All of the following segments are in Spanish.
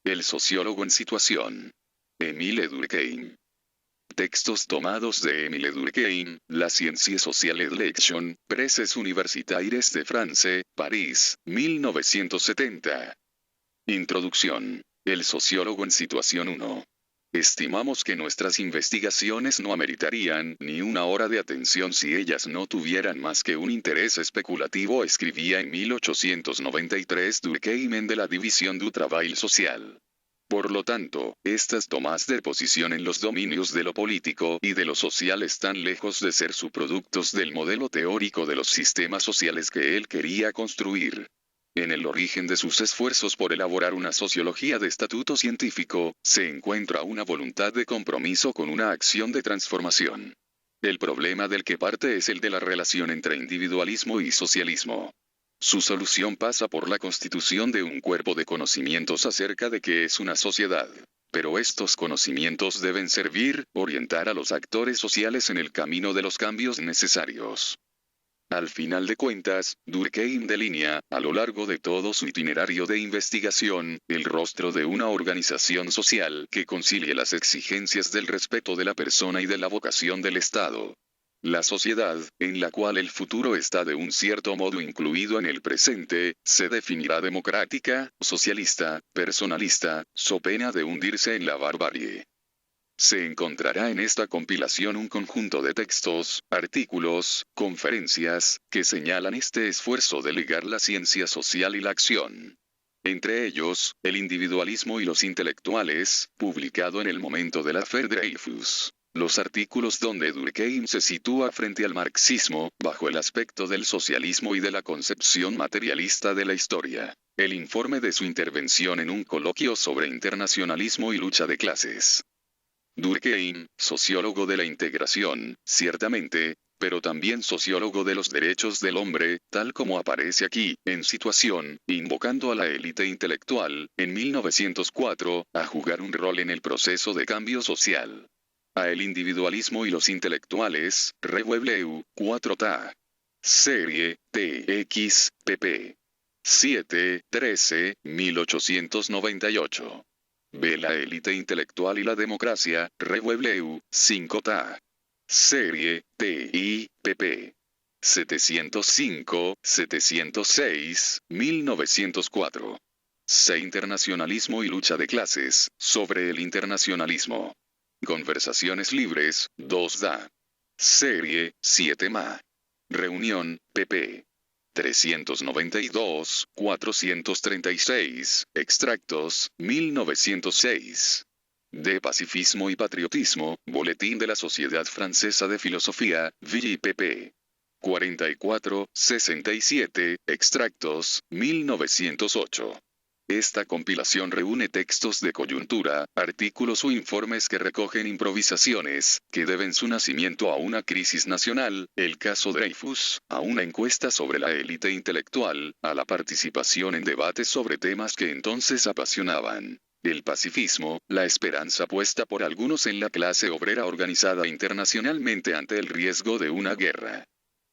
El sociólogo en situación. Émile Durkheim. Textos tomados de Émile Durkheim, La Sciences sociales Lection, Presses Universitaires de France, París, 1970. Introducción. El sociólogo en situación 1. Estimamos que nuestras investigaciones no ameritarían ni una hora de atención si ellas no tuvieran más que un interés especulativo, escribía en 1893 Durkheim en de la División du Travail Social. Por lo tanto, estas tomas de posición en los dominios de lo político y de lo social están lejos de ser subproductos del modelo teórico de los sistemas sociales que él quería construir. En el origen de sus esfuerzos por elaborar una sociología de estatuto científico, se encuentra una voluntad de compromiso con una acción de transformación. El problema del que parte es el de la relación entre individualismo y socialismo. Su solución pasa por la constitución de un cuerpo de conocimientos acerca de qué es una sociedad. Pero estos conocimientos deben servir, orientar a los actores sociales en el camino de los cambios necesarios. Al final de cuentas, Durkheim delinea, a lo largo de todo su itinerario de investigación, el rostro de una organización social que concilie las exigencias del respeto de la persona y de la vocación del Estado. La sociedad, en la cual el futuro está de un cierto modo incluido en el presente, se definirá democrática, socialista, personalista, so pena de hundirse en la barbarie. Se encontrará en esta compilación un conjunto de textos, artículos, conferencias, que señalan este esfuerzo de ligar la ciencia social y la acción. Entre ellos, El individualismo y los intelectuales, publicado en el momento de la Affaire Dreyfus. Los artículos donde Durkheim se sitúa frente al marxismo, bajo el aspecto del socialismo y de la concepción materialista de la historia. El informe de su intervención en un coloquio sobre internacionalismo y lucha de clases. Durkheim, sociólogo de la integración, ciertamente, pero también sociólogo de los derechos del hombre, tal como aparece aquí, en situación, invocando a la élite intelectual, en 1904, a jugar un rol en el proceso de cambio social. A el individualismo y los intelectuales, Revuebleu, 4 Serie, TX, pp. 7, 13, 1898. B. La élite intelectual y la democracia, Revuebleu, 5 Serie, TI, pp. 705, 706, 1904. C. Internacionalismo y lucha de clases, sobre el internacionalismo. Conversaciones libres, 2 Serie, 7 Reunión, pp. 392, 436, extractos, 1906. De Pacifismo y Patriotismo, Boletín de la Sociedad Francesa de Filosofía, Ville pp. 44, 67, extractos, 1908. Esta compilación reúne textos de coyuntura, artículos o informes que recogen improvisaciones, que deben su nacimiento a una crisis nacional, el caso Dreyfus, a una encuesta sobre la élite intelectual, a la participación en debates sobre temas que entonces apasionaban. El pacifismo, la esperanza puesta por algunos en la clase obrera organizada internacionalmente ante el riesgo de una guerra.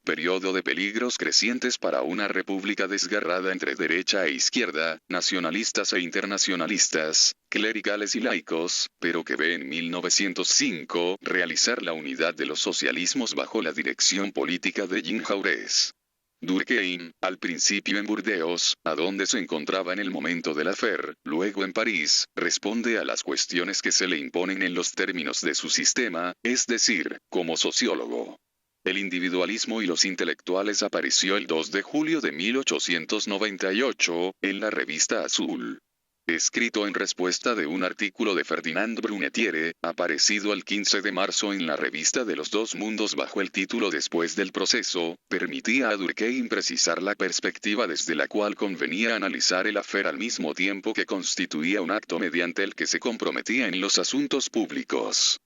Periodo de peligros crecientes para una república desgarrada entre derecha e izquierda, nacionalistas e internacionalistas, clericales y laicos, pero que ve en 1905 realizar la unidad de los socialismos bajo la dirección política de Jean Jaurès. Durkheim, al principio en Burdeos, a donde se encontraba en el momento de la Affaire, luego en París, responde a las cuestiones que se le imponen en los términos de su sistema, es decir, como sociólogo. El individualismo y los intelectuales apareció el 2 de julio de 1898, en la revista Azul. Escrito en respuesta de un artículo de Ferdinand Brunetière, aparecido el 15 de marzo en la revista de los Dos Mundos bajo el título Después del proceso, permitía a Durkheim precisar la perspectiva desde la cual convenía analizar el Affaire al mismo tiempo que constituía un acto mediante el que se comprometía en los asuntos públicos.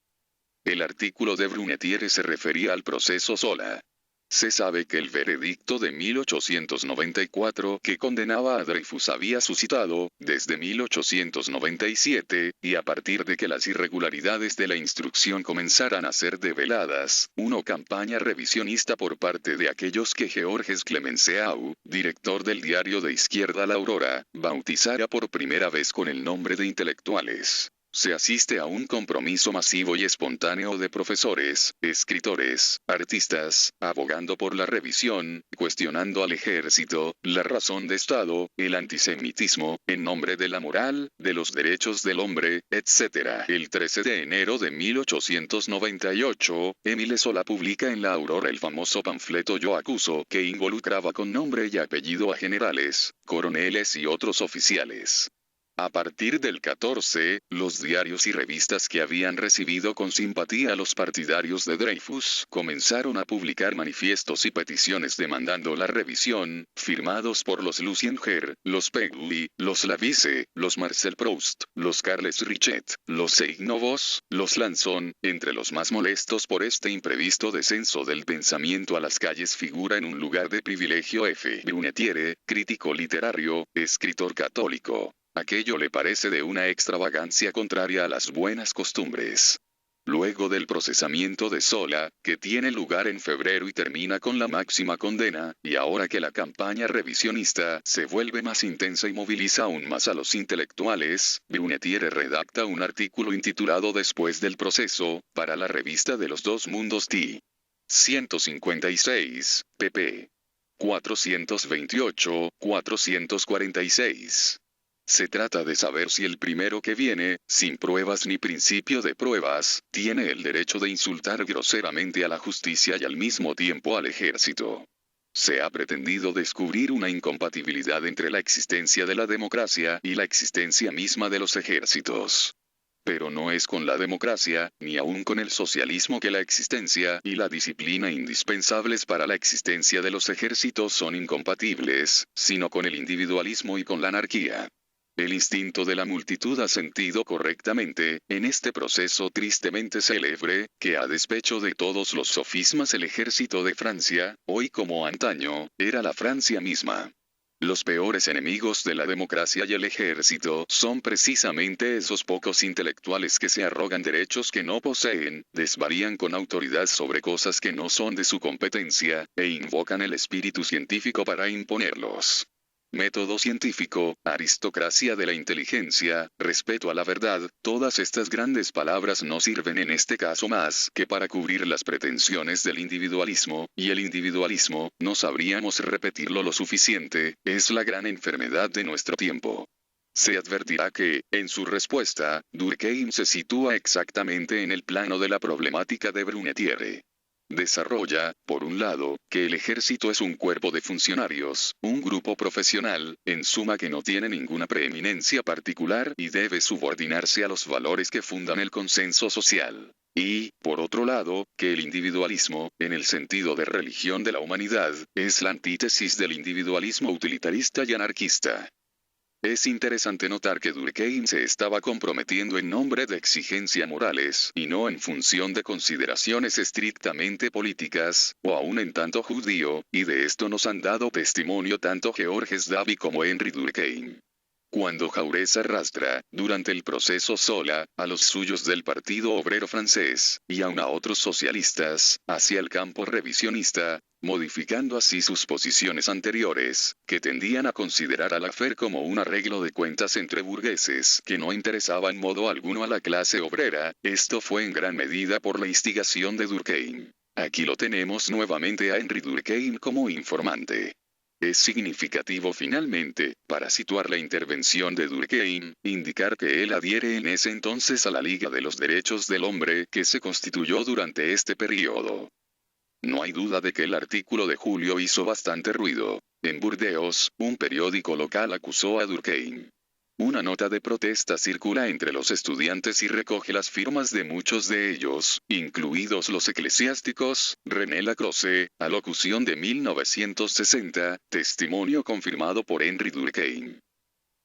El artículo de Brunetière se refería al proceso sola. Se sabe que el veredicto de 1894 que condenaba a Dreyfus había suscitado, desde 1897, y a partir de que las irregularidades de la instrucción comenzaran a ser develadas, una campaña revisionista por parte de aquellos que Georges Clemenceau, director del diario de izquierda La Aurora, bautizara por primera vez con el nombre de intelectuales. Se asiste a un compromiso masivo y espontáneo de profesores, escritores, artistas, abogando por la revisión, cuestionando al ejército, la razón de Estado, el antisemitismo, en nombre de la moral, de los derechos del hombre, etc. El 13 de enero de 1898, Émile Zola publica en La Aurora el famoso panfleto Yo acuso, que involucraba con nombre y apellido a generales, coroneles y otros oficiales. A partir del 14, los diarios y revistas que habían recibido con simpatía a los partidarios de Dreyfus comenzaron a publicar manifiestos y peticiones demandando la revisión, firmados por los Lucien Ger, los Peggy, los Lavice, los Marcel Proust, los Carles Richet, los Seignovos, los Lanson. Entre los más molestos por este imprevisto descenso del pensamiento a las calles figura en un lugar de privilegio F. Brunetière, crítico literario, escritor católico. Aquello le parece de una extravagancia contraria a las buenas costumbres. Luego del procesamiento de Zola, que tiene lugar en febrero y termina con la máxima condena, y ahora que la campaña revisionista se vuelve más intensa y moviliza aún más a los intelectuales, Brunetière redacta un artículo intitulado Después del proceso, para la revista de los dos mundos T. 156, pp. 428-446. Se trata de saber si el primero que viene, sin pruebas ni principio de pruebas, tiene el derecho de insultar groseramente a la justicia y al mismo tiempo al ejército. Se ha pretendido descubrir una incompatibilidad entre la existencia de la democracia y la existencia misma de los ejércitos. Pero no es con la democracia, ni aun con el socialismo que la existencia y la disciplina indispensables para la existencia de los ejércitos son incompatibles, sino con el individualismo y con la anarquía. El instinto de la multitud ha sentido correctamente, en este proceso tristemente célebre, que a despecho de todos los sofismas el ejército de Francia, hoy como antaño, era la Francia misma. Los peores enemigos de la democracia y el ejército son precisamente esos pocos intelectuales que se arrogan derechos que no poseen, desvarían con autoridad sobre cosas que no son de su competencia, e invocan el espíritu científico para imponerlos. Método científico, aristocracia de la inteligencia, respeto a la verdad, todas estas grandes palabras no sirven en este caso más que para cubrir las pretensiones del individualismo, y el individualismo, no sabríamos repetirlo lo suficiente, es la gran enfermedad de nuestro tiempo. Se advertirá que, en su respuesta, Durkheim se sitúa exactamente en el plano de la problemática de Brunetière. Desarrolla, por un lado, que el ejército es un cuerpo de funcionarios, un grupo profesional, en suma que no tiene ninguna preeminencia particular y debe subordinarse a los valores que fundan el consenso social. Y, por otro lado, que el individualismo, en el sentido de religión de la humanidad, es la antítesis del individualismo utilitarista y anarquista. Es interesante notar que Durkheim se estaba comprometiendo en nombre de exigencias morales, y no en función de consideraciones estrictamente políticas, o aún en tanto judío, y de esto nos han dado testimonio tanto Georges Davy como Henry Durkheim. Cuando Jaurès arrastra, durante el proceso Zola, a los suyos del Partido Obrero Francés, y aun a otros socialistas, hacia el campo revisionista, modificando así sus posiciones anteriores, que tendían a considerar al affaire como un arreglo de cuentas entre burgueses que no interesaba en modo alguno a la clase obrera, esto fue en gran medida por la instigación de Durkheim. Aquí lo tenemos nuevamente a Henry Durkheim como informante. Es significativo finalmente, para situar la intervención de Durkheim, indicar que él adhiere en ese entonces a la Liga de los Derechos del Hombre que se constituyó durante este periodo. No hay duda de que el artículo de julio hizo bastante ruido. En Burdeos, un periódico local acusó a Durkheim. Una nota de protesta circula entre los estudiantes y recoge las firmas de muchos de ellos, incluidos los eclesiásticos. René Lacroze, alocución de 1960, testimonio confirmado por Henry Durkheim.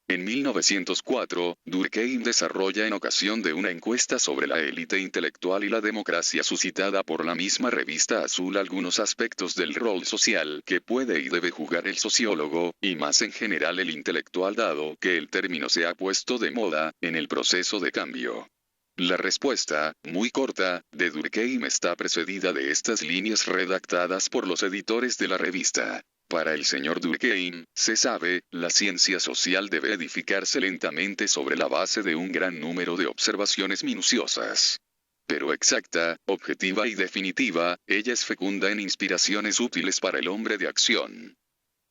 En 1904, Durkheim desarrolla en ocasión de una encuesta sobre la élite intelectual y la democracia suscitada por la misma revista Azul algunos aspectos del rol social que puede y debe jugar el sociólogo, y más en general el intelectual dado que el término se ha puesto de moda, en el proceso de cambio. La respuesta, muy corta, de Durkheim está precedida de estas líneas redactadas por los editores de la revista. Para el señor Durkheim, se sabe, la ciencia social debe edificarse lentamente sobre la base de un gran número de observaciones minuciosas. Pero exacta, objetiva y definitiva, ella es fecunda en inspiraciones útiles para el hombre de acción.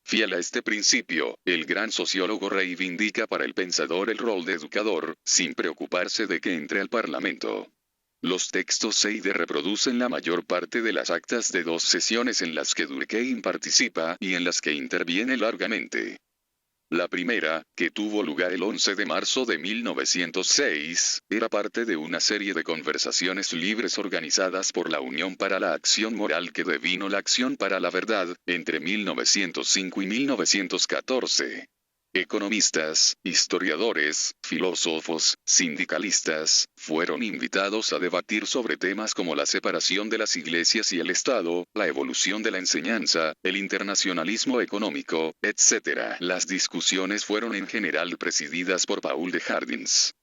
Fiel a este principio, el gran sociólogo reivindica para el pensador el rol de educador, sin preocuparse de que entre al Parlamento. Los textos Seide reproducen la mayor parte de las actas de 2 sesiones en las que Durkheim participa y en las que interviene largamente. La primera, que tuvo lugar el 11 de marzo de 1906, era parte de una serie de conversaciones libres organizadas por la Unión para la Acción Moral que devino la Acción para la Verdad, entre 1905 y 1914. Economistas, historiadores, filósofos, sindicalistas, fueron invitados a debatir sobre temas como la separación de las iglesias y el Estado, la evolución de la enseñanza, el internacionalismo económico, etc. Las discusiones fueron en general presididas por Paul de Jardins.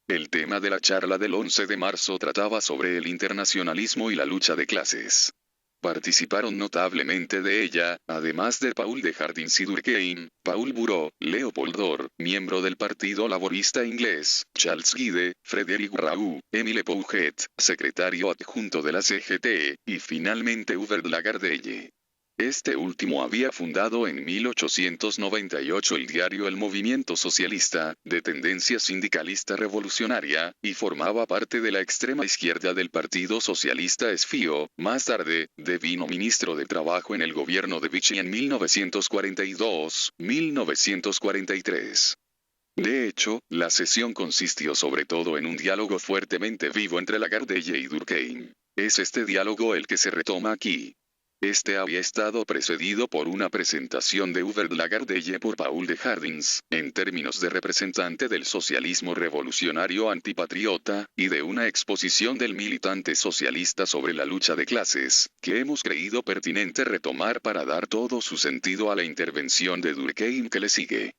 El tema de la charla del 11 de marzo trataba sobre el internacionalismo y la lucha de clases. Participaron notablemente de ella, además de Paul de Jardins y Durkheim, Paul Bureau, Leopold Dor, miembro del Partido Laborista Inglés, Charles Guide, Frederick Raoult, Émile Pouget, secretario adjunto de la CGT, y finalmente Hubert Lagardelle. Este último había fundado en 1898 el diario El Movimiento Socialista, de tendencia sindicalista revolucionaria, y formaba parte de la extrema izquierda del Partido Socialista Esfío. Más tarde, devino ministro de Trabajo en el gobierno de Vichy en 1942-1943. De hecho, la sesión consistió sobre todo en un diálogo fuertemente vivo entre Lagardelle y Durkheim. Es este diálogo el que se retoma aquí. Este había estado precedido por una presentación de Hubert Lagardelle por Paul de Jardins, en términos de representante del socialismo revolucionario antipatriota, y de una exposición del militante socialista sobre la lucha de clases, que hemos creído pertinente retomar para dar todo su sentido a la intervención de Durkheim que le sigue.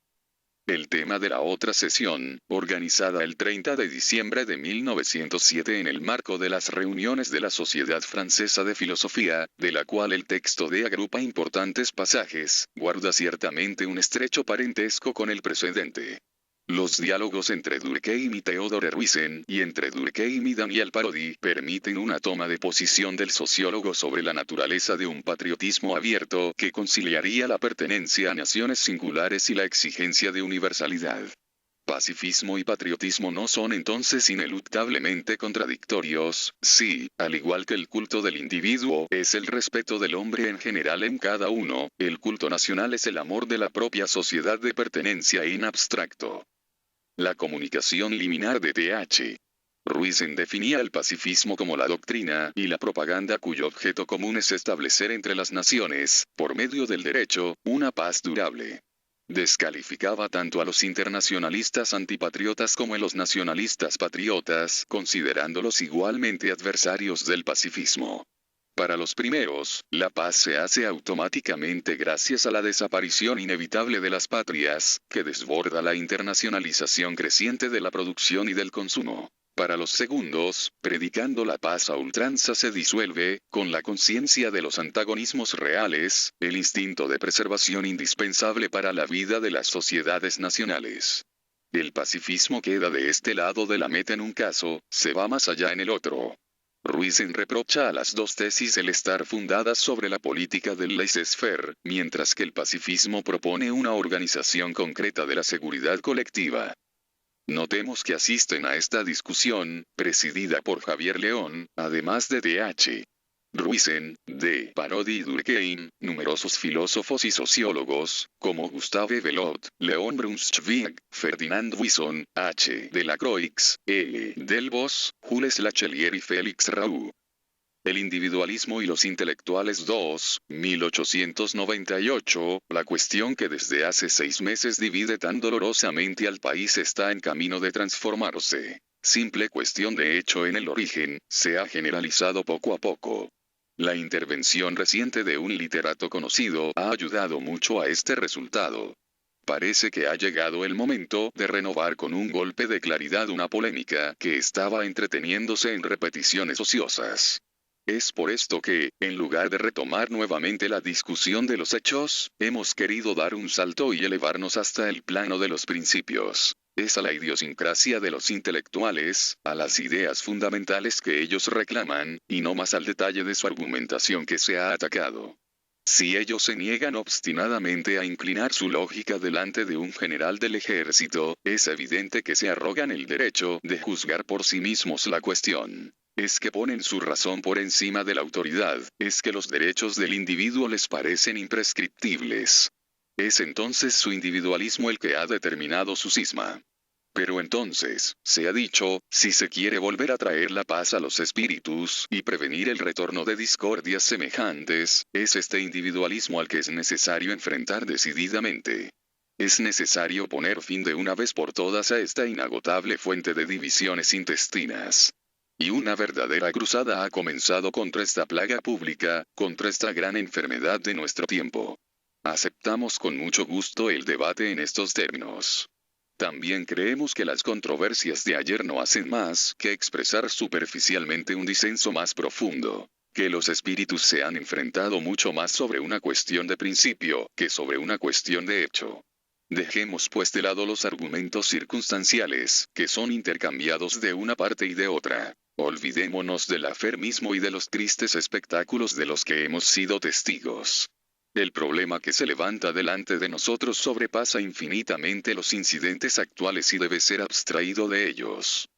El tema de la otra sesión, organizada el 30 de diciembre de 1907 en el marco de las reuniones de la Sociedad Francesa de Filosofía, de la cual el texto de agrupa importantes pasajes, guarda ciertamente un estrecho parentesco con el precedente. Los diálogos entre Durkheim y Theodore Roizen y entre Durkheim y Daniel Parodi permiten una toma de posición del sociólogo sobre la naturaleza de un patriotismo abierto que conciliaría la pertenencia a naciones singulares y la exigencia de universalidad. Pacifismo y patriotismo no son entonces ineluctablemente contradictorios, si, al igual que el culto del individuo es el respeto del hombre en general en cada uno, el culto nacional es el amor de la propia sociedad de pertenencia en abstracto. La comunicación liminar de Th. Roizen definía el pacifismo como la doctrina y la propaganda cuyo objeto común es establecer entre las naciones, por medio del derecho, una paz durable. Descalificaba tanto a los internacionalistas antipatriotas como a los nacionalistas patriotas, considerándolos igualmente adversarios del pacifismo. Para los primeros, la paz se hace automáticamente gracias a la desaparición inevitable de las patrias, que desborda la internacionalización creciente de la producción y del consumo. Para los segundos, predicando la paz a ultranza se disuelve, con la conciencia de los antagonismos reales, el instinto de preservación indispensable para la vida de las sociedades nacionales. El pacifismo queda de este lado de la meta en un caso, se va más allá en el otro. Roizen reprocha a las dos tesis el estar fundadas sobre la política del laissez-faire, mientras que el pacifismo propone una organización concreta de la seguridad colectiva. Notemos que asisten a esta discusión, presidida por Javier León, además de Th. Roizen, de Parodi y Durkheim, numerosos filósofos y sociólogos, como Gustave Bellot, León Brunswick, Ferdinand Buisson, H. Delacroix, E. Delbos, Jules Lachelier y Félix Raoult. El individualismo y los intelectuales 2, 1898, la cuestión que desde hace 6 meses divide tan dolorosamente al país está en camino de transformarse. Simple cuestión de hecho en el origen, se ha generalizado poco a poco. La intervención reciente de un literato conocido ha ayudado mucho a este resultado. Parece que ha llegado el momento de renovar con un golpe de claridad una polémica que estaba entreteniéndose en repeticiones ociosas. Es por esto que, en lugar de retomar nuevamente la discusión de los hechos, hemos querido dar un salto y elevarnos hasta el plano de los principios. Es a la idiosincrasia de los intelectuales, a las ideas fundamentales que ellos reclaman, y no más al detalle de su argumentación que se ha atacado. Si ellos se niegan obstinadamente a inclinar su lógica delante de un general del ejército, es evidente que se arrogan el derecho de juzgar por sí mismos la cuestión. Es que ponen su razón por encima de la autoridad, es que los derechos del individuo les parecen imprescriptibles. Es entonces su individualismo el que ha determinado su cisma. Pero entonces, se ha dicho, si se quiere volver a traer la paz a los espíritus y prevenir el retorno de discordias semejantes, es este individualismo al que es necesario enfrentar decididamente. Es necesario poner fin de una vez por todas a esta inagotable fuente de divisiones intestinas. Y una verdadera cruzada ha comenzado contra esta plaga pública, contra esta gran enfermedad de nuestro tiempo. Aceptamos con mucho gusto el debate en estos términos. También creemos que las controversias de ayer no hacen más que expresar superficialmente un disenso más profundo, que los espíritus se han enfrentado mucho más sobre una cuestión de principio que sobre una cuestión de hecho. Dejemos pues de lado los argumentos circunstanciales, que son intercambiados de una parte y de otra. Olvidémonos del afer mismo y de los tristes espectáculos de los que hemos sido testigos. El problema que se levanta delante de nosotros sobrepasa infinitamente los incidentes actuales y debe ser abstraído de ellos.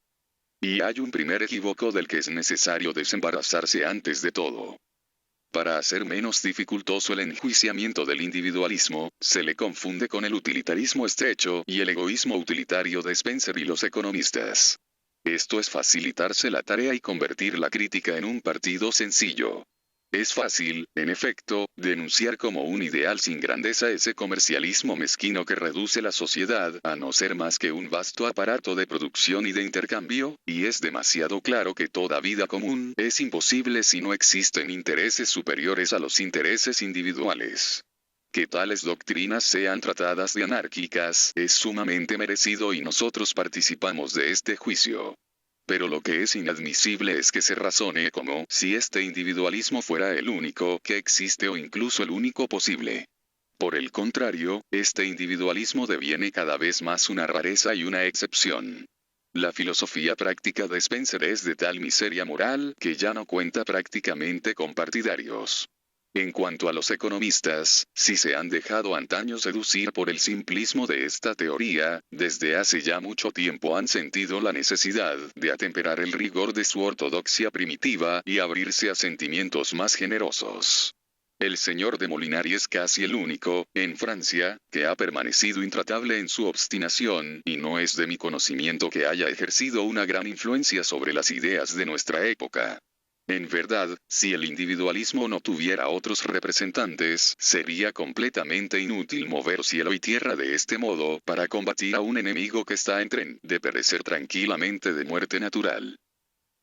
Y hay un primer equívoco del que es necesario desembarazarse antes de todo. Para hacer menos dificultoso el enjuiciamiento del individualismo, se le confunde con el utilitarismo estrecho y el egoísmo utilitario de Spencer y los economistas. Esto es facilitarse la tarea y convertir la crítica en un partido sencillo. Es fácil, en efecto, denunciar como un ideal sin grandeza ese comercialismo mezquino que reduce la sociedad a no ser más que un vasto aparato de producción y de intercambio, y es demasiado claro que toda vida común es imposible si no existen intereses superiores a los intereses individuales. Que tales doctrinas sean tratadas de anárquicas es sumamente merecido y nosotros participamos de este juicio. Pero lo que es inadmisible es que se razone como si este individualismo fuera el único que existe o incluso el único posible. Por el contrario, este individualismo deviene cada vez más una rareza y una excepción. La filosofía práctica de Spencer es de tal miseria moral que ya no cuenta prácticamente con partidarios. En cuanto a los economistas, si se han dejado antaño seducir por el simplismo de esta teoría, desde hace ya mucho tiempo han sentido la necesidad de atemperar el rigor de su ortodoxia primitiva y abrirse a sentimientos más generosos. El señor de Molinari es casi el único, en Francia, que ha permanecido intratable en su obstinación, y no es de mi conocimiento que haya ejercido una gran influencia sobre las ideas de nuestra época. En verdad, si el individualismo no tuviera otros representantes, sería completamente inútil mover cielo y tierra de este modo para combatir a un enemigo que está en tren de perecer tranquilamente de muerte natural.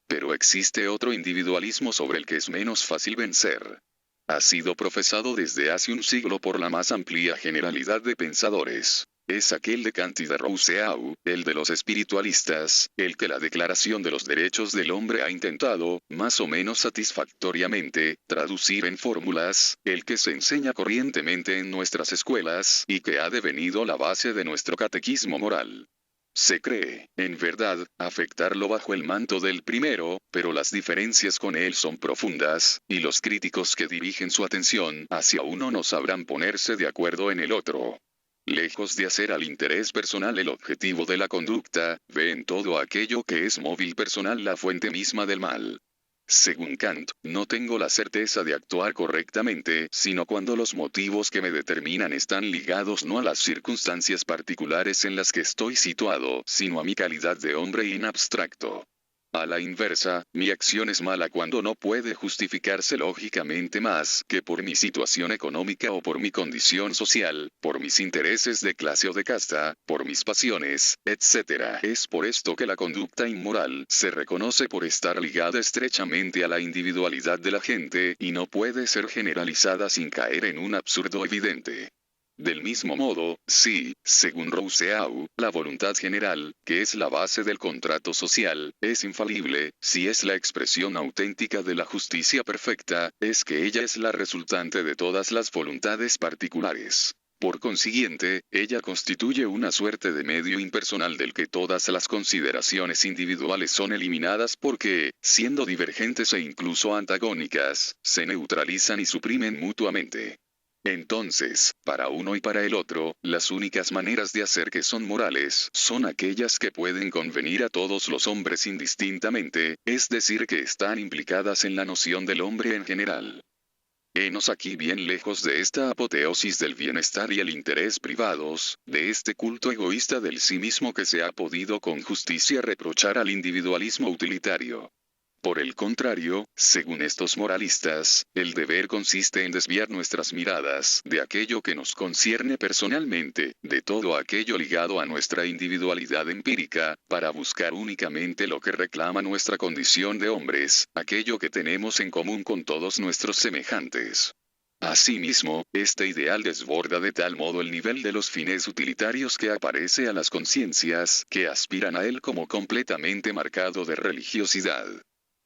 Pero existe otro individualismo sobre el que es menos fácil vencer. Ha sido profesado desde hace un siglo por la más amplia generalidad de pensadores. Es aquel de Kant y de Rousseau, el de los espiritualistas, el que la Declaración de los Derechos del Hombre ha intentado, más o menos satisfactoriamente, traducir en fórmulas, el que se enseña corrientemente en nuestras escuelas, y que ha devenido la base de nuestro catequismo moral. Se cree, en verdad, afectarlo bajo el manto del primero, pero las diferencias con él son profundas, y los críticos que dirigen su atención hacia uno no sabrán ponerse de acuerdo en el otro. Lejos de hacer al interés personal el objetivo de la conducta, ve en todo aquello que es móvil personal la fuente misma del mal. Según Kant, no tengo la certeza de actuar correctamente, sino cuando los motivos que me determinan están ligados no a las circunstancias particulares en las que estoy situado, sino a mi calidad de hombre in abstracto. A la inversa, mi acción es mala cuando no puede justificarse lógicamente más que por mi situación económica o por mi condición social, por mis intereses de clase o de casta, por mis pasiones, etc. Es por esto que la conducta inmoral se reconoce por estar ligada estrechamente a la individualidad de la gente y no puede ser generalizada sin caer en un absurdo evidente. Del mismo modo, si, según Rousseau, la voluntad general, que es la base del contrato social, es infalible, si es la expresión auténtica de la justicia perfecta, es que ella es la resultante de todas las voluntades particulares. Por consiguiente, ella constituye una suerte de medio impersonal del que todas las consideraciones individuales son eliminadas porque, siendo divergentes e incluso antagónicas, se neutralizan y suprimen mutuamente. Entonces, para uno y para el otro, las únicas maneras de hacer que son morales son aquellas que pueden convenir a todos los hombres indistintamente, es decir, que están implicadas en la noción del hombre en general. Henos aquí bien lejos de esta apoteosis del bienestar y el interés privados, de este culto egoísta del sí mismo que se ha podido con justicia reprochar al individualismo utilitario. Por el contrario, según estos moralistas, el deber consiste en desviar nuestras miradas de aquello que nos concierne personalmente, de todo aquello ligado a nuestra individualidad empírica, para buscar únicamente lo que reclama nuestra condición de hombres, aquello que tenemos en común con todos nuestros semejantes. Asimismo, este ideal desborda de tal modo el nivel de los fines utilitarios que aparece a las conciencias que aspiran a él como completamente marcado de religiosidad.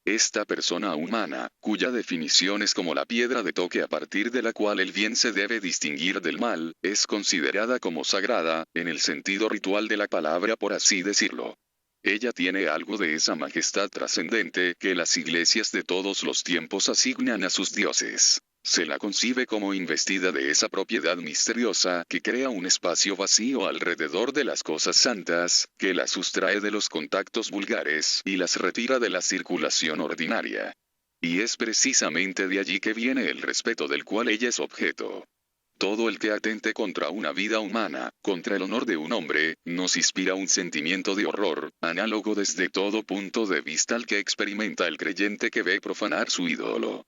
Esta persona humana, cuya definición es como la piedra de toque a partir de la cual el bien se debe distinguir del mal, es considerada como sagrada, en el sentido ritual de la palabra por así decirlo. Ella tiene algo de esa majestad trascendente que las iglesias de todos los tiempos asignan a sus dioses. Se la concibe como investida de esa propiedad misteriosa que crea un espacio vacío alrededor de las cosas santas, que las sustrae de los contactos vulgares y las retira de la circulación ordinaria. Y es precisamente de allí que viene el respeto del cual ella es objeto. Todo el que atente contra una vida humana, contra el honor de un hombre, nos inspira un sentimiento de horror, análogo desde todo punto de vista al que experimenta el creyente que ve profanar su ídolo.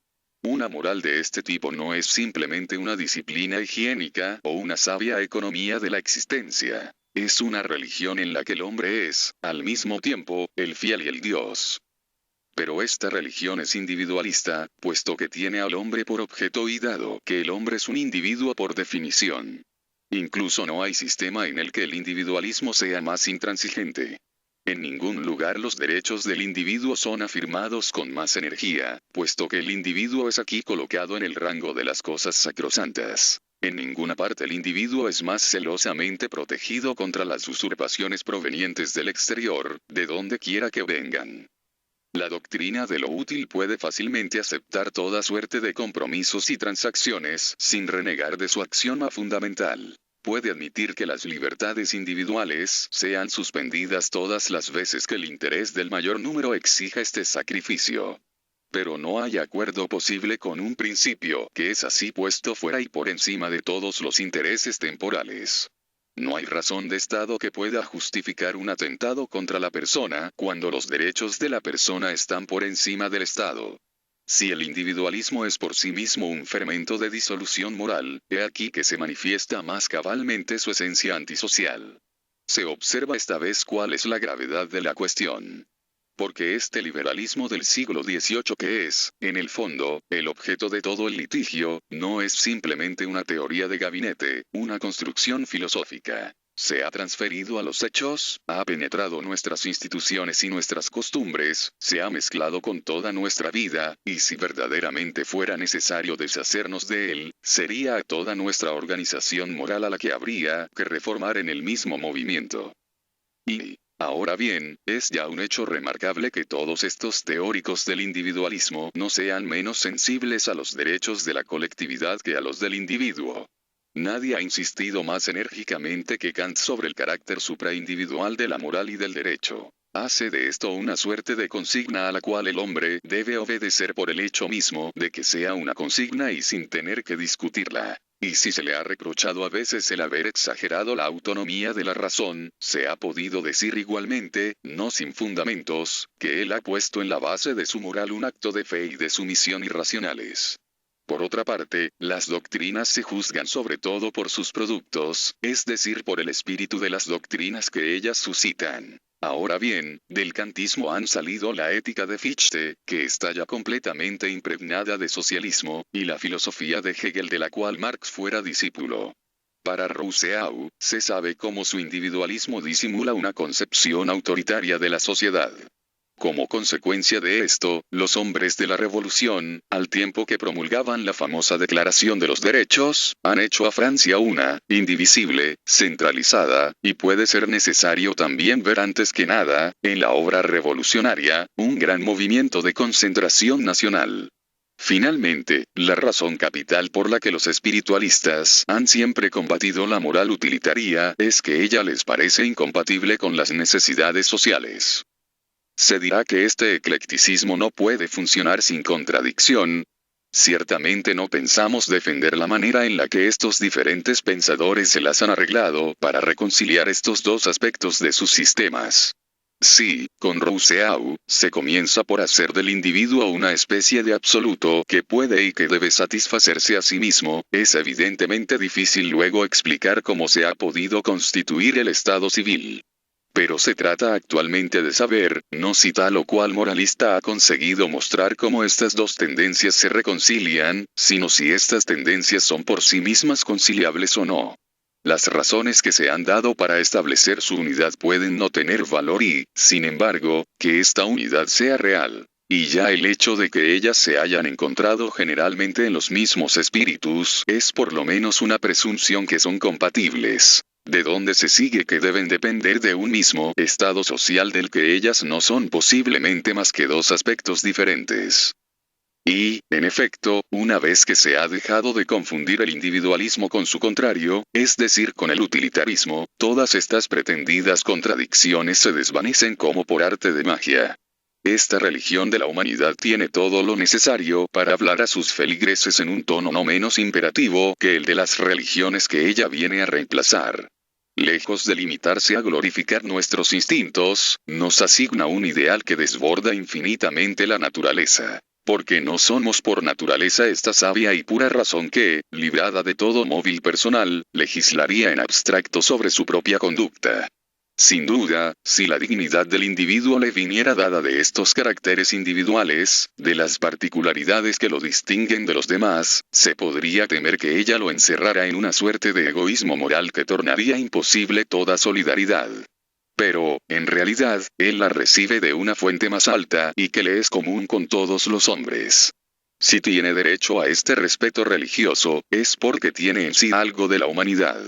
Una moral de este tipo no es simplemente una disciplina higiénica o una sabia economía de la existencia. Es una religión en la que el hombre es, al mismo tiempo, el fiel y el Dios. Pero esta religión es individualista, puesto que tiene al hombre por objeto y dado que el hombre es un individuo por definición. Incluso no hay sistema en el que el individualismo sea más intransigente. En ningún lugar los derechos del individuo son afirmados con más energía, puesto que el individuo es aquí colocado en el rango de las cosas sacrosantas. En ninguna parte el individuo es más celosamente protegido contra las usurpaciones provenientes del exterior, de donde quiera que vengan. La doctrina de lo útil puede fácilmente aceptar toda suerte de compromisos y transacciones, sin renegar de su axioma fundamental. Puede admitir que las libertades individuales sean suspendidas todas las veces que el interés del mayor número exija este sacrificio. Pero no hay acuerdo posible con un principio que es así puesto fuera y por encima de todos los intereses temporales. No hay razón de Estado que pueda justificar un atentado contra la persona cuando los derechos de la persona están por encima del Estado. Si el individualismo es por sí mismo un fermento de disolución moral, he aquí que se manifiesta más cabalmente su esencia antisocial. Se observa esta vez cuál es la gravedad de la cuestión. Porque este liberalismo del siglo XVIII que es, en el fondo, el objeto de todo el litigio, no es simplemente una teoría de gabinete, una construcción filosófica. Se ha transferido a los hechos, ha penetrado nuestras instituciones y nuestras costumbres, se ha mezclado con toda nuestra vida, y si verdaderamente fuera necesario deshacernos de él, sería a toda nuestra organización moral a la que habría que reformar en el mismo movimiento. Y, ahora bien, es ya un hecho remarcable que todos estos teóricos del individualismo no sean menos sensibles a los derechos de la colectividad que a los del individuo. Nadie ha insistido más enérgicamente que Kant sobre el carácter supraindividual de la moral y del derecho. Hace de esto una suerte de consigna a la cual el hombre debe obedecer por el hecho mismo de que sea una consigna y sin tener que discutirla. Y si se le ha reprochado a veces el haber exagerado la autonomía de la razón, se ha podido decir igualmente, no sin fundamentos, que él ha puesto en la base de su moral un acto de fe y de sumisión irracionales. Por otra parte, las doctrinas se juzgan sobre todo por sus productos, es decir, por el espíritu de las doctrinas que ellas suscitan. Ahora bien, del kantismo han salido la ética de Fichte, que está ya completamente impregnada de socialismo, y la filosofía de Hegel de la cual Marx fuera discípulo. Para Rousseau, se sabe cómo su individualismo disimula una concepción autoritaria de la sociedad. Como consecuencia de esto, los hombres de la revolución, al tiempo que promulgaban la famosa Declaración de los Derechos, han hecho a Francia una, indivisible, centralizada, y puede ser necesario también ver antes que nada, en la obra revolucionaria, un gran movimiento de concentración nacional. Finalmente, la razón capital por la que los espiritualistas han siempre combatido la moral utilitaria es que ella les parece incompatible con las necesidades sociales. Se dirá que este eclecticismo no puede funcionar sin contradicción. Ciertamente no pensamos defender la manera en la que estos diferentes pensadores se las han arreglado para reconciliar estos dos aspectos de sus sistemas. Sí, con Rousseau, se comienza por hacer del individuo una especie de absoluto que puede y que debe satisfacerse a sí mismo, es evidentemente difícil luego explicar cómo se ha podido constituir el Estado civil. Pero se trata actualmente de saber, no si tal o cual moralista ha conseguido mostrar cómo estas dos tendencias se reconcilian, sino si estas tendencias son por sí mismas conciliables o no. Las razones que se han dado para establecer su unidad pueden no tener valor y, sin embargo, que esta unidad sea real. Y ya el hecho de que ellas se hayan encontrado generalmente en los mismos espíritus es por lo menos una presunción que son compatibles. De donde se sigue que deben depender de un mismo estado social del que ellas no son posiblemente más que dos aspectos diferentes. Y, en efecto, una vez que se ha dejado de confundir el individualismo con su contrario, es decir, con el utilitarismo, todas estas pretendidas contradicciones se desvanecen como por arte de magia. Esta religión de la humanidad tiene todo lo necesario para hablar a sus feligreses en un tono no menos imperativo que el de las religiones que ella viene a reemplazar. Lejos de limitarse a glorificar nuestros instintos, nos asigna un ideal que desborda infinitamente la naturaleza. Porque no somos por naturaleza esta sabia y pura razón que, librada de todo móvil personal, legislaría en abstracto sobre su propia conducta. Sin duda, si la dignidad del individuo le viniera dada de estos caracteres individuales, de las particularidades que lo distinguen de los demás, se podría temer que ella lo encerrara en una suerte de egoísmo moral que tornaría imposible toda solidaridad. Pero, en realidad, él la recibe de una fuente más alta y que le es común con todos los hombres. Si tiene derecho a este respeto religioso, es porque tiene en sí algo de la humanidad.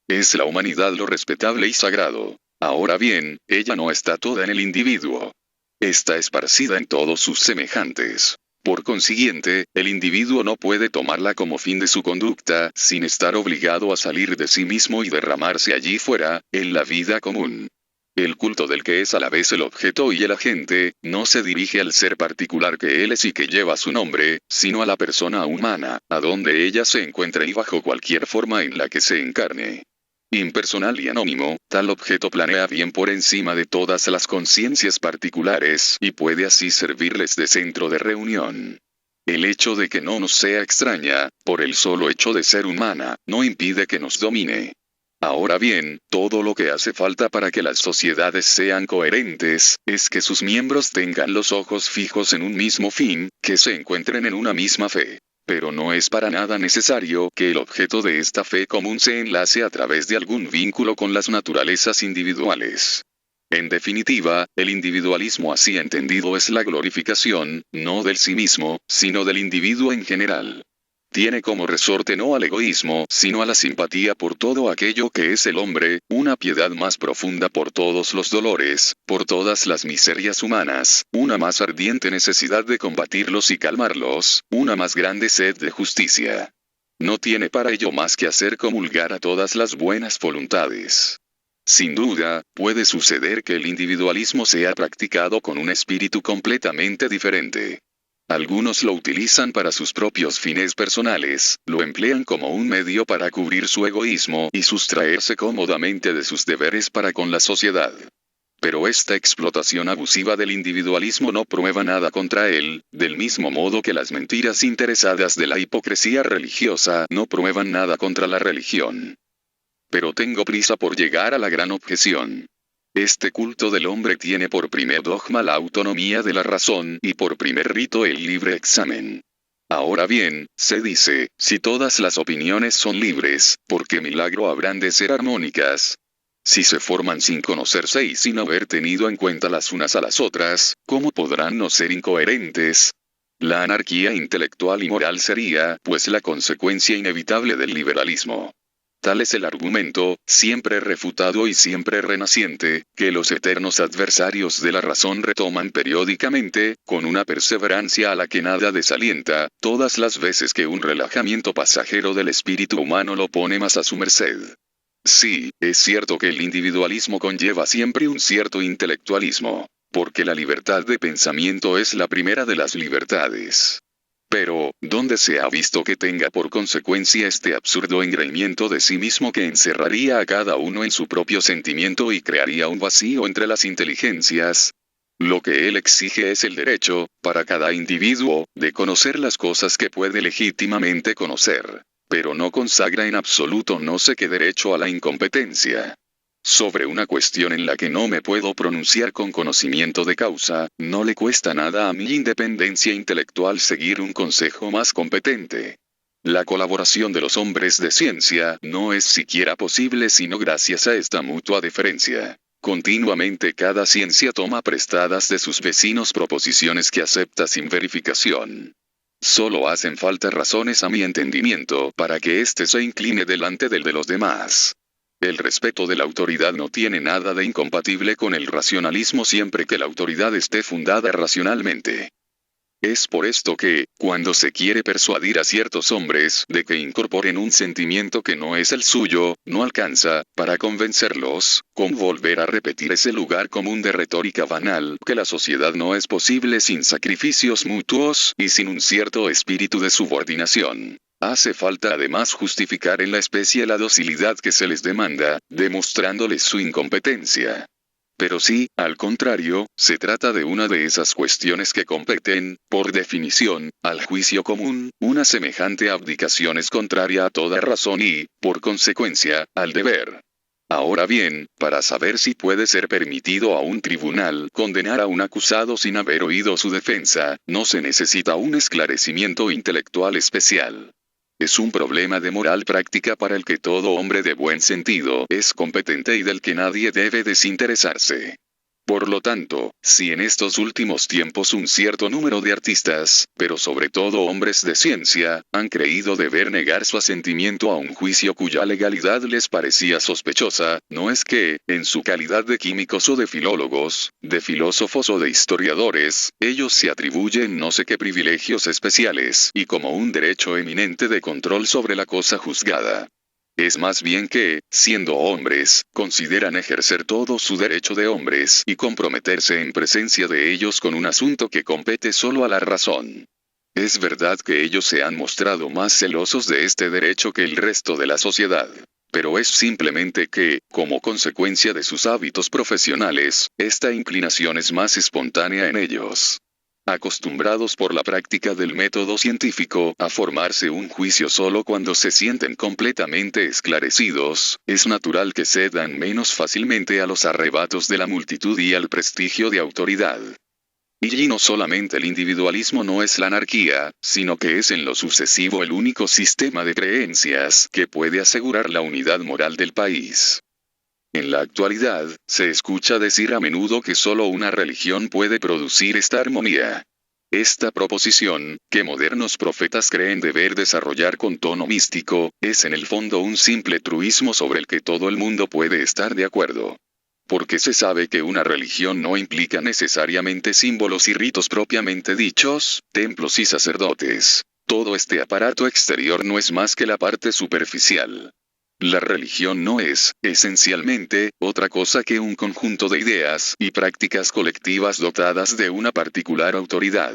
Es la humanidad lo respetable y sagrado. Ahora bien, ella no está toda en el individuo. Está esparcida en todos sus semejantes. Por consiguiente, el individuo no puede tomarla como fin de su conducta, sin estar obligado a salir de sí mismo y derramarse allí fuera, en la vida común. El culto del que es a la vez el objeto y el agente, no se dirige al ser particular que él es y que lleva su nombre, sino a la persona humana, a donde ella se encuentre y bajo cualquier forma en la que se encarne. Impersonal y anónimo, tal objeto planea bien por encima de todas las conciencias particulares y puede así servirles de centro de reunión. El hecho de que no nos sea extraña, por el solo hecho de ser humana, no impide que nos domine. Ahora bien, todo lo que hace falta para que las sociedades sean coherentes, es que sus miembros tengan los ojos fijos en un mismo fin, que se encuentren en una misma fe. Pero no es para nada necesario que el objeto de esta fe común se enlace a través de algún vínculo con las naturalezas individuales. En definitiva, el individualismo así entendido es la glorificación, no del sí mismo, sino del individuo en general. Tiene como resorte no al egoísmo, sino a la simpatía por todo aquello que es el hombre, una piedad más profunda por todos los dolores, por todas las miserias humanas, una más ardiente necesidad de combatirlos y calmarlos, una más grande sed de justicia. No tiene para ello más que hacer comulgar a todas las buenas voluntades. Sin duda, puede suceder que el individualismo sea practicado con un espíritu completamente diferente. Algunos lo utilizan para sus propios fines personales, lo emplean como un medio para cubrir su egoísmo y sustraerse cómodamente de sus deberes para con la sociedad. Pero esta explotación abusiva del individualismo no prueba nada contra él, del mismo modo que las mentiras interesadas de la hipocresía religiosa no prueban nada contra la religión. Pero tengo prisa por llegar a la gran objeción. Este culto del hombre tiene por primer dogma la autonomía de la razón y por primer rito el libre examen. Ahora bien, se dice, si todas las opiniones son libres, ¿por qué milagro habrán de ser armónicas? Si se forman sin conocerse y sin haber tenido en cuenta las unas a las otras, ¿cómo podrán no ser incoherentes? La anarquía intelectual y moral sería, pues, la consecuencia inevitable del liberalismo. Tal es el argumento, siempre refutado y siempre renaciente, que los eternos adversarios de la razón retoman periódicamente, con una perseverancia a la que nada desalienta, todas las veces que un relajamiento pasajero del espíritu humano lo pone más a su merced. Sí, es cierto que el individualismo conlleva siempre un cierto intelectualismo, porque la libertad de pensamiento es la primera de las libertades. Pero, ¿dónde se ha visto que tenga por consecuencia este absurdo engreimiento de sí mismo que encerraría a cada uno en su propio sentimiento y crearía un vacío entre las inteligencias? Lo que él exige es el derecho, para cada individuo, de conocer las cosas que puede legítimamente conocer. Pero no consagra en absoluto no sé qué derecho a la incompetencia. Sobre una cuestión en la que no me puedo pronunciar con conocimiento de causa, no le cuesta nada a mi independencia intelectual seguir un consejo más competente. La colaboración de los hombres de ciencia no es siquiera posible sino gracias a esta mutua deferencia. Continuamente cada ciencia toma prestadas de sus vecinos proposiciones que acepta sin verificación. Solo hacen falta razones a mi entendimiento para que éste se incline delante del de los demás. El respeto de la autoridad no tiene nada de incompatible con el racionalismo siempre que la autoridad esté fundada racionalmente. Es por esto que, cuando se quiere persuadir a ciertos hombres de que incorporen un sentimiento que no es el suyo, no alcanza, para convencerlos, con volver a repetir ese lugar común de retórica banal, que la sociedad no es posible sin sacrificios mutuos y sin un cierto espíritu de subordinación. Hace falta además justificar en la especie la docilidad que se les demanda, demostrándoles su incompetencia. Pero si, al contrario, se trata de una de esas cuestiones que competen, por definición, al juicio común, una semejante abdicación es contraria a toda razón y, por consecuencia, al deber. Ahora bien, para saber si puede ser permitido a un tribunal condenar a un acusado sin haber oído su defensa, no se necesita un esclarecimiento intelectual especial. Es un problema de moral práctica para el que todo hombre de buen sentido es competente y del que nadie debe desinteresarse. Por lo tanto, si en estos últimos tiempos un cierto número de artistas, pero sobre todo hombres de ciencia, han creído deber negar su asentimiento a un juicio cuya legalidad les parecía sospechosa, no es que, en su calidad de químicos o de filólogos, de filósofos o de historiadores, ellos se atribuyen no sé qué privilegios especiales, y como un derecho eminente de control sobre la cosa juzgada. Es más bien que, siendo hombres, consideran ejercer todo su derecho de hombres y comprometerse en presencia de ellos con un asunto que compete solo a la razón. Es verdad que ellos se han mostrado más celosos de este derecho que el resto de la sociedad. Pero es simplemente que, como consecuencia de sus hábitos profesionales, esta inclinación es más espontánea en ellos. Acostumbrados por la práctica del método científico a formarse un juicio solo cuando se sienten completamente esclarecidos, es natural que cedan menos fácilmente a los arrebatos de la multitud y al prestigio de autoridad. Y no solamente el individualismo no es la anarquía, sino que es en lo sucesivo el único sistema de creencias que puede asegurar la unidad moral del país. En la actualidad, se escucha decir a menudo que solo una religión puede producir esta armonía. Esta proposición, que modernos profetas creen deber desarrollar con tono místico, es en el fondo un simple truismo sobre el que todo el mundo puede estar de acuerdo. Porque se sabe que una religión no implica necesariamente símbolos y ritos propiamente dichos, templos y sacerdotes. Todo este aparato exterior no es más que la parte superficial. La religión no es, esencialmente, otra cosa que un conjunto de ideas y prácticas colectivas dotadas de una particular autoridad.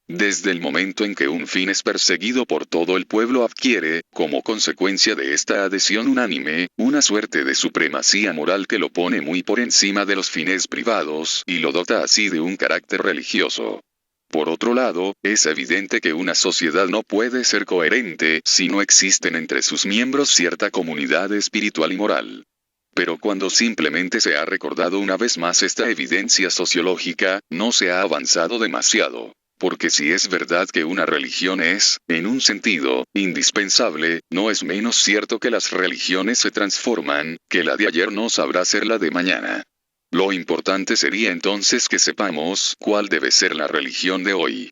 Desde el momento en que un fin es perseguido por todo el pueblo adquiere, como consecuencia de esta adhesión unánime, una suerte de supremacía moral que lo pone muy por encima de los fines privados y lo dota así de un carácter religioso. Por otro lado, es evidente que una sociedad no puede ser coherente si no existen entre sus miembros cierta comunidad espiritual y moral. Pero cuando simplemente se ha recordado una vez más esta evidencia sociológica, no se ha avanzado demasiado. Porque si es verdad que una religión es, en un sentido, indispensable, no es menos cierto que las religiones se transforman, que la de ayer no sabrá ser la de mañana. Lo importante sería entonces que sepamos cuál debe ser la religión de hoy.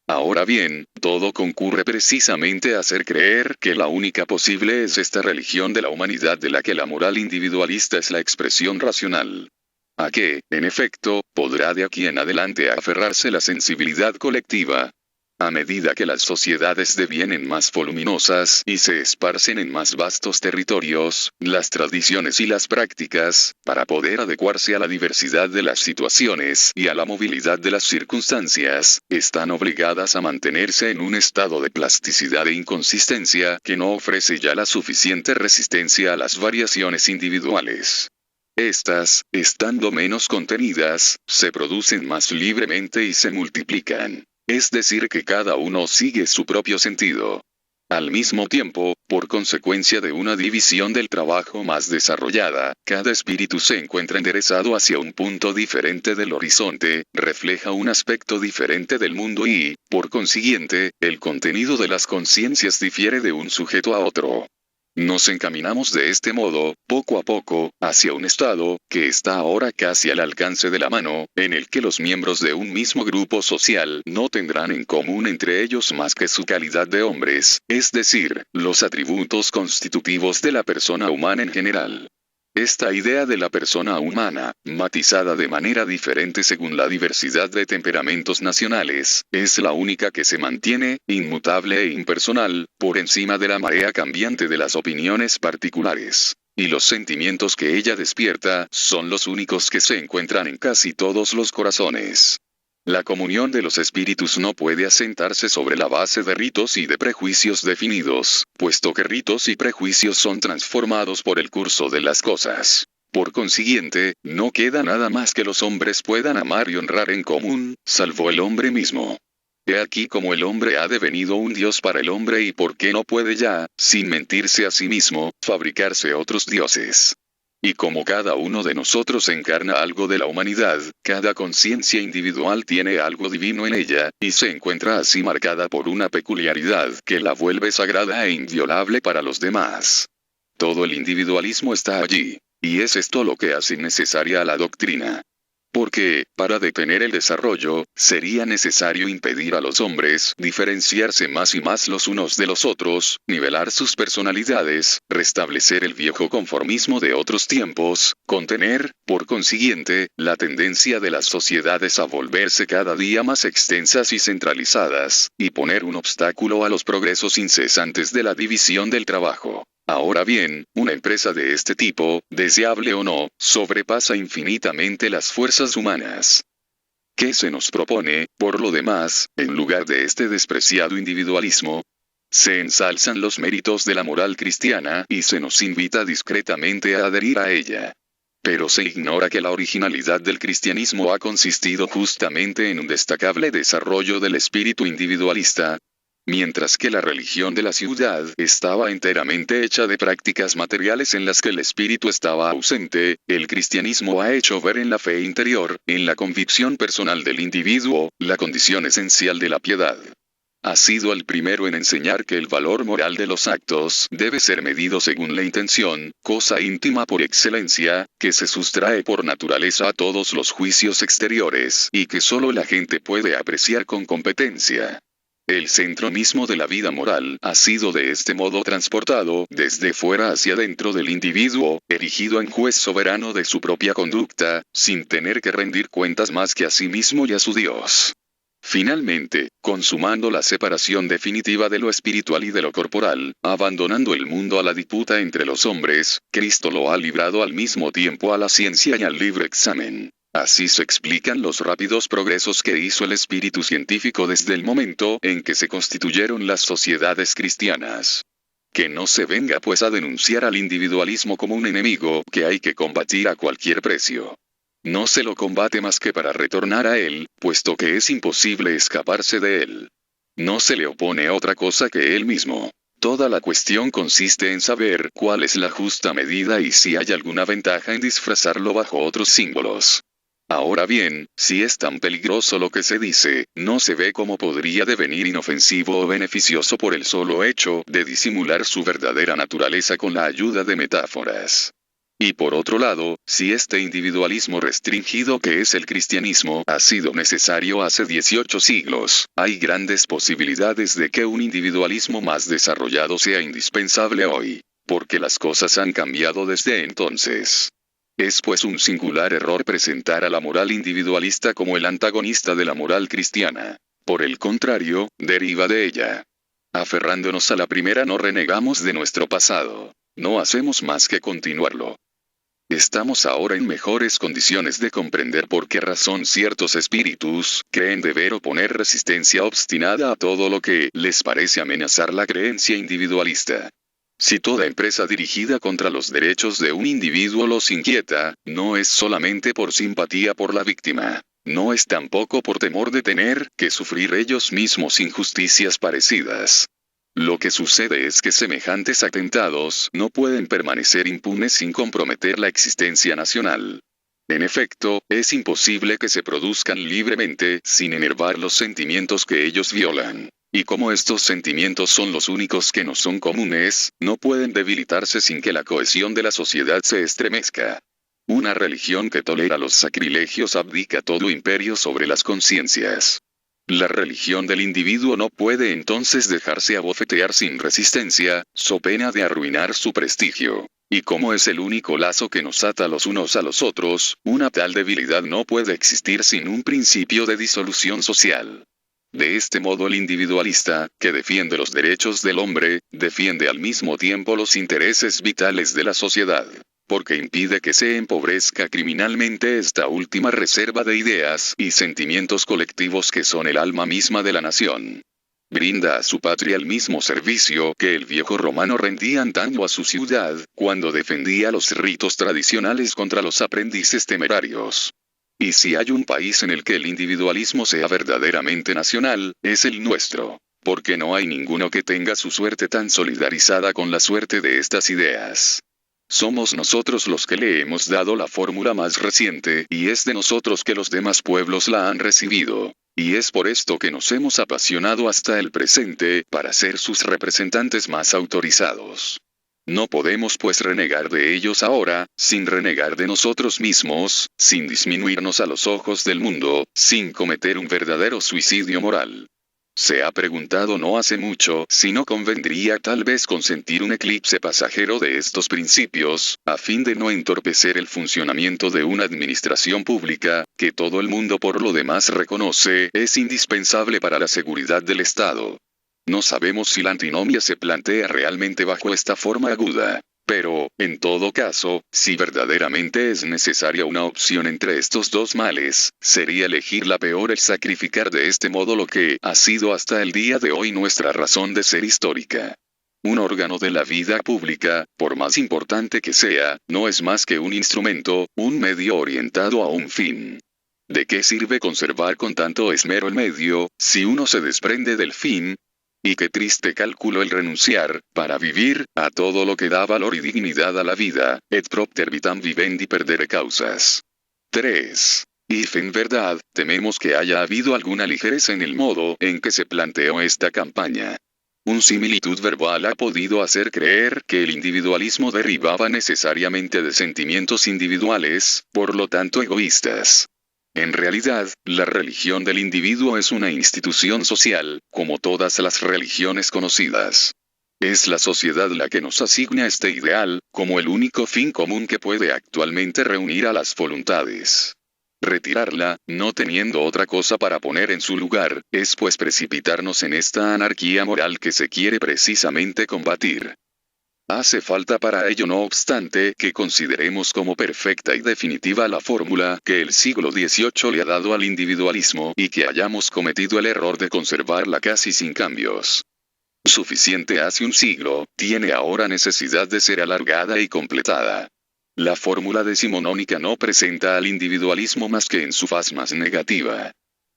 Ahora bien, todo concurre precisamente a hacer creer que la única posible es esta religión de la humanidad de la que la moral individualista es la expresión racional. A que, en efecto, podrá de aquí en adelante aferrarse la sensibilidad colectiva. A medida que las sociedades devienen más voluminosas y se esparcen en más vastos territorios, las tradiciones y las prácticas, para poder adecuarse a la diversidad de las situaciones y a la movilidad de las circunstancias, están obligadas a mantenerse en un estado de plasticidad e inconsistencia que no ofrece ya la suficiente resistencia a las variaciones individuales. Estas, estando menos contenidas, se producen más libremente y se multiplican. Es decir, que cada uno sigue su propio sentido. Al mismo tiempo, por consecuencia de una división del trabajo más desarrollada, cada espíritu se encuentra enderezado hacia un punto diferente del horizonte, refleja un aspecto diferente del mundo y, por consiguiente, el contenido de las conciencias difiere de un sujeto a otro. Nos encaminamos de este modo, poco a poco, hacia un estado, que está ahora casi al alcance de la mano, en el que los miembros de un mismo grupo social no tendrán en común entre ellos más que su calidad de hombres, es decir, los atributos constitutivos de la persona humana en general. Esta idea de la persona humana, matizada de manera diferente según la diversidad de temperamentos nacionales, es la única que se mantiene, inmutable e impersonal, por encima de la marea cambiante de las opiniones particulares. Y los sentimientos que ella despierta, son los únicos que se encuentran en casi todos los corazones. La comunión de los espíritus no puede asentarse sobre la base de ritos y de prejuicios definidos, puesto que ritos y prejuicios son transformados por el curso de las cosas. Por consiguiente, no queda nada más que los hombres puedan amar y honrar en común, salvo el hombre mismo. He aquí como el hombre ha devenido un dios para el hombre y por qué no puede ya, sin mentirse a sí mismo, fabricarse otros dioses. Y como cada uno de nosotros encarna algo de la humanidad, cada conciencia individual tiene algo divino en ella, y se encuentra así marcada por una peculiaridad que la vuelve sagrada e inviolable para los demás. Todo el individualismo está allí, y es esto lo que hace necesaria a la doctrina. Porque, para detener el desarrollo, sería necesario impedir a los hombres diferenciarse más y más los unos de los otros, nivelar sus personalidades, restablecer el viejo conformismo de otros tiempos, contener, por consiguiente, la tendencia de las sociedades a volverse cada día más extensas y centralizadas, y poner un obstáculo a los progresos incesantes de la división del trabajo. Ahora bien, una empresa de este tipo, deseable o no, sobrepasa infinitamente las fuerzas humanas. ¿Qué se nos propone, por lo demás, en lugar de este despreciado individualismo? Se ensalzan los méritos de la moral cristiana y se nos invita discretamente a adherir a ella. Pero se ignora que la originalidad del cristianismo ha consistido justamente en un destacable desarrollo del espíritu individualista. Mientras que la religión de la ciudad estaba enteramente hecha de prácticas materiales en las que el espíritu estaba ausente, el cristianismo ha hecho ver en la fe interior, en la convicción personal del individuo, la condición esencial de la piedad. Ha sido el primero en enseñar que el valor moral de los actos debe ser medido según la intención, cosa íntima por excelencia, que se sustrae por naturaleza a todos los juicios exteriores y que solo la gente puede apreciar con competencia. El centro mismo de la vida moral ha sido de este modo transportado desde fuera hacia dentro del individuo, erigido en juez soberano de su propia conducta, sin tener que rendir cuentas más que a sí mismo y a su Dios. Finalmente, consumando la separación definitiva de lo espiritual y de lo corporal, abandonando el mundo a la disputa entre los hombres, Cristo lo ha librado al mismo tiempo a la ciencia y al libre examen. Así se explican los rápidos progresos que hizo el espíritu científico desde el momento en que se constituyeron las sociedades cristianas. Que no se venga pues a denunciar al individualismo como un enemigo que hay que combatir a cualquier precio. No se lo combate más que para retornar a él, puesto que es imposible escaparse de él. No se le opone otra cosa que él mismo. Toda la cuestión consiste en saber cuál es la justa medida y si hay alguna ventaja en disfrazarlo bajo otros símbolos. Ahora bien, si es tan peligroso lo que se dice, no se ve cómo podría devenir inofensivo o beneficioso por el solo hecho de disimular su verdadera naturaleza con la ayuda de metáforas. Y por otro lado, si este individualismo restringido que es el cristianismo ha sido necesario hace 18 siglos, hay grandes posibilidades de que un individualismo más desarrollado sea indispensable hoy, porque las cosas han cambiado desde entonces. Es pues un singular error presentar a la moral individualista como el antagonista de la moral cristiana. Por el contrario, deriva de ella. Aferrándonos a la primera no renegamos de nuestro pasado. No hacemos más que continuarlo. Estamos ahora en mejores condiciones de comprender por qué razón ciertos espíritus creen deber oponer resistencia obstinada a todo lo que les parece amenazar la creencia individualista. Si toda empresa dirigida contra los derechos de un individuo los inquieta, no es solamente por simpatía por la víctima. No es tampoco por temor de tener que sufrir ellos mismos injusticias parecidas. Lo que sucede es que semejantes atentados no pueden permanecer impunes sin comprometer la existencia nacional. En efecto, es imposible que se produzcan libremente sin enervar los sentimientos que ellos violan. Y como estos sentimientos son los únicos que nos son comunes, no pueden debilitarse sin que la cohesión de la sociedad se estremezca. Una religión que tolera los sacrilegios abdica todo imperio sobre las conciencias. La religión del individuo no puede entonces dejarse abofetear sin resistencia, so pena de arruinar su prestigio. Y como es el único lazo que nos ata los unos a los otros, una tal debilidad no puede existir sin un principio de disolución social. De este modo el individualista, que defiende los derechos del hombre, defiende al mismo tiempo los intereses vitales de la sociedad, porque impide que se empobrezca criminalmente esta última reserva de ideas y sentimientos colectivos que son el alma misma de la nación. Brinda a su patria el mismo servicio que el viejo romano rendía antaño a su ciudad, cuando defendía los ritos tradicionales contra los aprendices temerarios. Y si hay un país en el que el individualismo sea verdaderamente nacional, es el nuestro, porque no hay ninguno que tenga su suerte tan solidarizada con la suerte de estas ideas. Somos nosotros los que le hemos dado la fórmula más reciente, y es de nosotros que los demás pueblos la han recibido. Y es por esto que nos hemos apasionado hasta el presente, para ser sus representantes más autorizados. No podemos pues renegar de ellos ahora, sin renegar de nosotros mismos, sin disminuirnos a los ojos del mundo, sin cometer un verdadero suicidio moral. Se ha preguntado no hace mucho si no convendría tal vez consentir un eclipse pasajero de estos principios, a fin de no entorpecer el funcionamiento de una administración pública, que todo el mundo por lo demás reconoce es indispensable para la seguridad del Estado. No sabemos si la antinomia se plantea realmente bajo esta forma aguda. Pero, en todo caso, si verdaderamente es necesaria una opción entre estos dos males, sería elegir la peor el sacrificar de este modo lo que ha sido hasta el día de hoy nuestra razón de ser histórica. Un órgano de la vida pública, por más importante que sea, no es más que un instrumento, un medio orientado a un fin. ¿De qué sirve conservar con tanto esmero el medio, si uno se desprende del fin? Y qué triste cálculo el renunciar, para vivir, a todo lo que da valor y dignidad a la vida, et propter vitam vivendi perdere causas. 3. If en verdad, tememos que haya habido alguna ligereza en el modo en que se planteó esta campaña. Un similitud verbal ha podido hacer creer que el individualismo derivaba necesariamente de sentimientos individuales, por lo tanto egoístas. En realidad, la religión del individuo es una institución social, como todas las religiones conocidas. Es la sociedad la que nos asigna este ideal, como el único fin común que puede actualmente reunir a las voluntades. Retirarla, no teniendo otra cosa para poner en su lugar, es pues precipitarnos en esta anarquía moral que se quiere precisamente combatir. Hace falta para ello, no obstante, que consideremos como perfecta y definitiva la fórmula que el siglo XVIII le ha dado al individualismo y que hayamos cometido el error de conservarla casi sin cambios. Suficiente hace un siglo, tiene ahora necesidad de ser alargada y completada. La fórmula decimonónica no presenta al individualismo más que en su faz más negativa.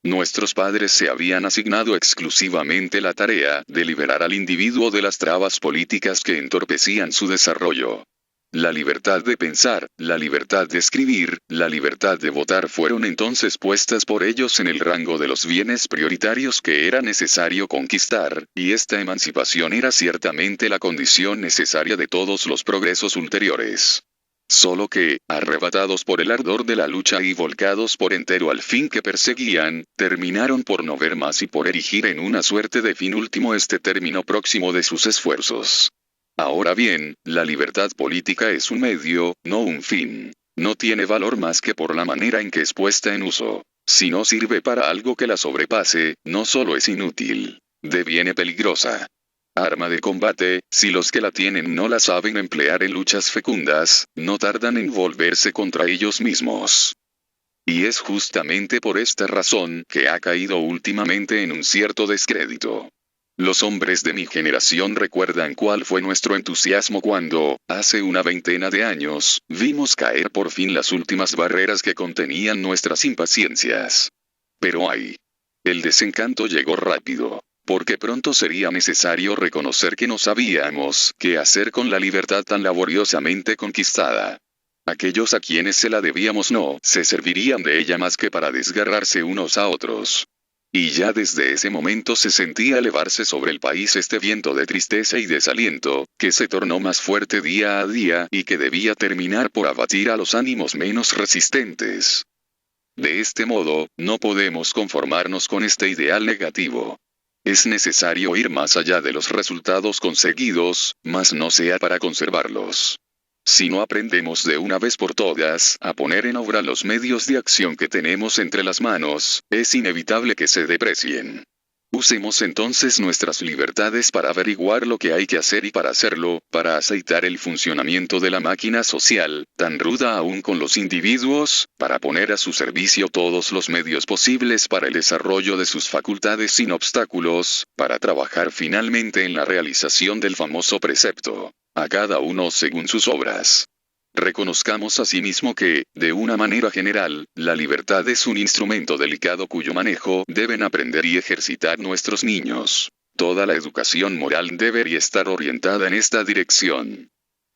Nuestros padres se habían asignado exclusivamente la tarea de liberar al individuo de las trabas políticas que entorpecían su desarrollo. La libertad de pensar, la libertad de escribir, la libertad de votar fueron entonces puestas por ellos en el rango de los bienes prioritarios que era necesario conquistar, y esta emancipación era ciertamente la condición necesaria de todos los progresos ulteriores. Solo que, arrebatados por el ardor de la lucha y volcados por entero al fin que perseguían, terminaron por no ver más y por erigir en una suerte de fin último este término próximo de sus esfuerzos. Ahora bien, la libertad política es un medio, no un fin. No tiene valor más que por la manera en que es puesta en uso. Si no sirve para algo que la sobrepase, no solo es inútil, deviene peligrosa. Arma de combate, si los que la tienen no la saben emplear en luchas fecundas, no tardan en volverse contra ellos mismos. Y es justamente por esta razón que ha caído últimamente en un cierto descrédito. Los hombres de mi generación recuerdan cuál fue nuestro entusiasmo cuando, hace una veintena de años, vimos caer por fin las últimas barreras que contenían nuestras impaciencias. Pero el desencanto llegó rápido, porque pronto sería necesario reconocer que no sabíamos qué hacer con la libertad tan laboriosamente conquistada. Aquellos a quienes se la debíamos no se servirían de ella más que para desgarrarse unos a otros. Y ya desde ese momento se sentía elevarse sobre el país este viento de tristeza y desaliento, que se tornó más fuerte día a día y que debía terminar por abatir a los ánimos menos resistentes. De este modo, no podemos conformarnos con este ideal negativo. Es necesario ir más allá de los resultados conseguidos, mas no sea para conservarlos. Si no aprendemos de una vez por todas a poner en obra los medios de acción que tenemos entre las manos, es inevitable que se deprecien. Usemos entonces nuestras libertades para averiguar lo que hay que hacer y para hacerlo, para aceitar el funcionamiento de la máquina social, tan ruda aún con los individuos, para poner a su servicio todos los medios posibles para el desarrollo de sus facultades sin obstáculos, para trabajar finalmente en la realización del famoso precepto: a cada uno según sus obras. Reconozcamos asimismo que, de una manera general, la libertad es un instrumento delicado cuyo manejo deben aprender y ejercitar nuestros niños. Toda la educación moral debería estar orientada en esta dirección.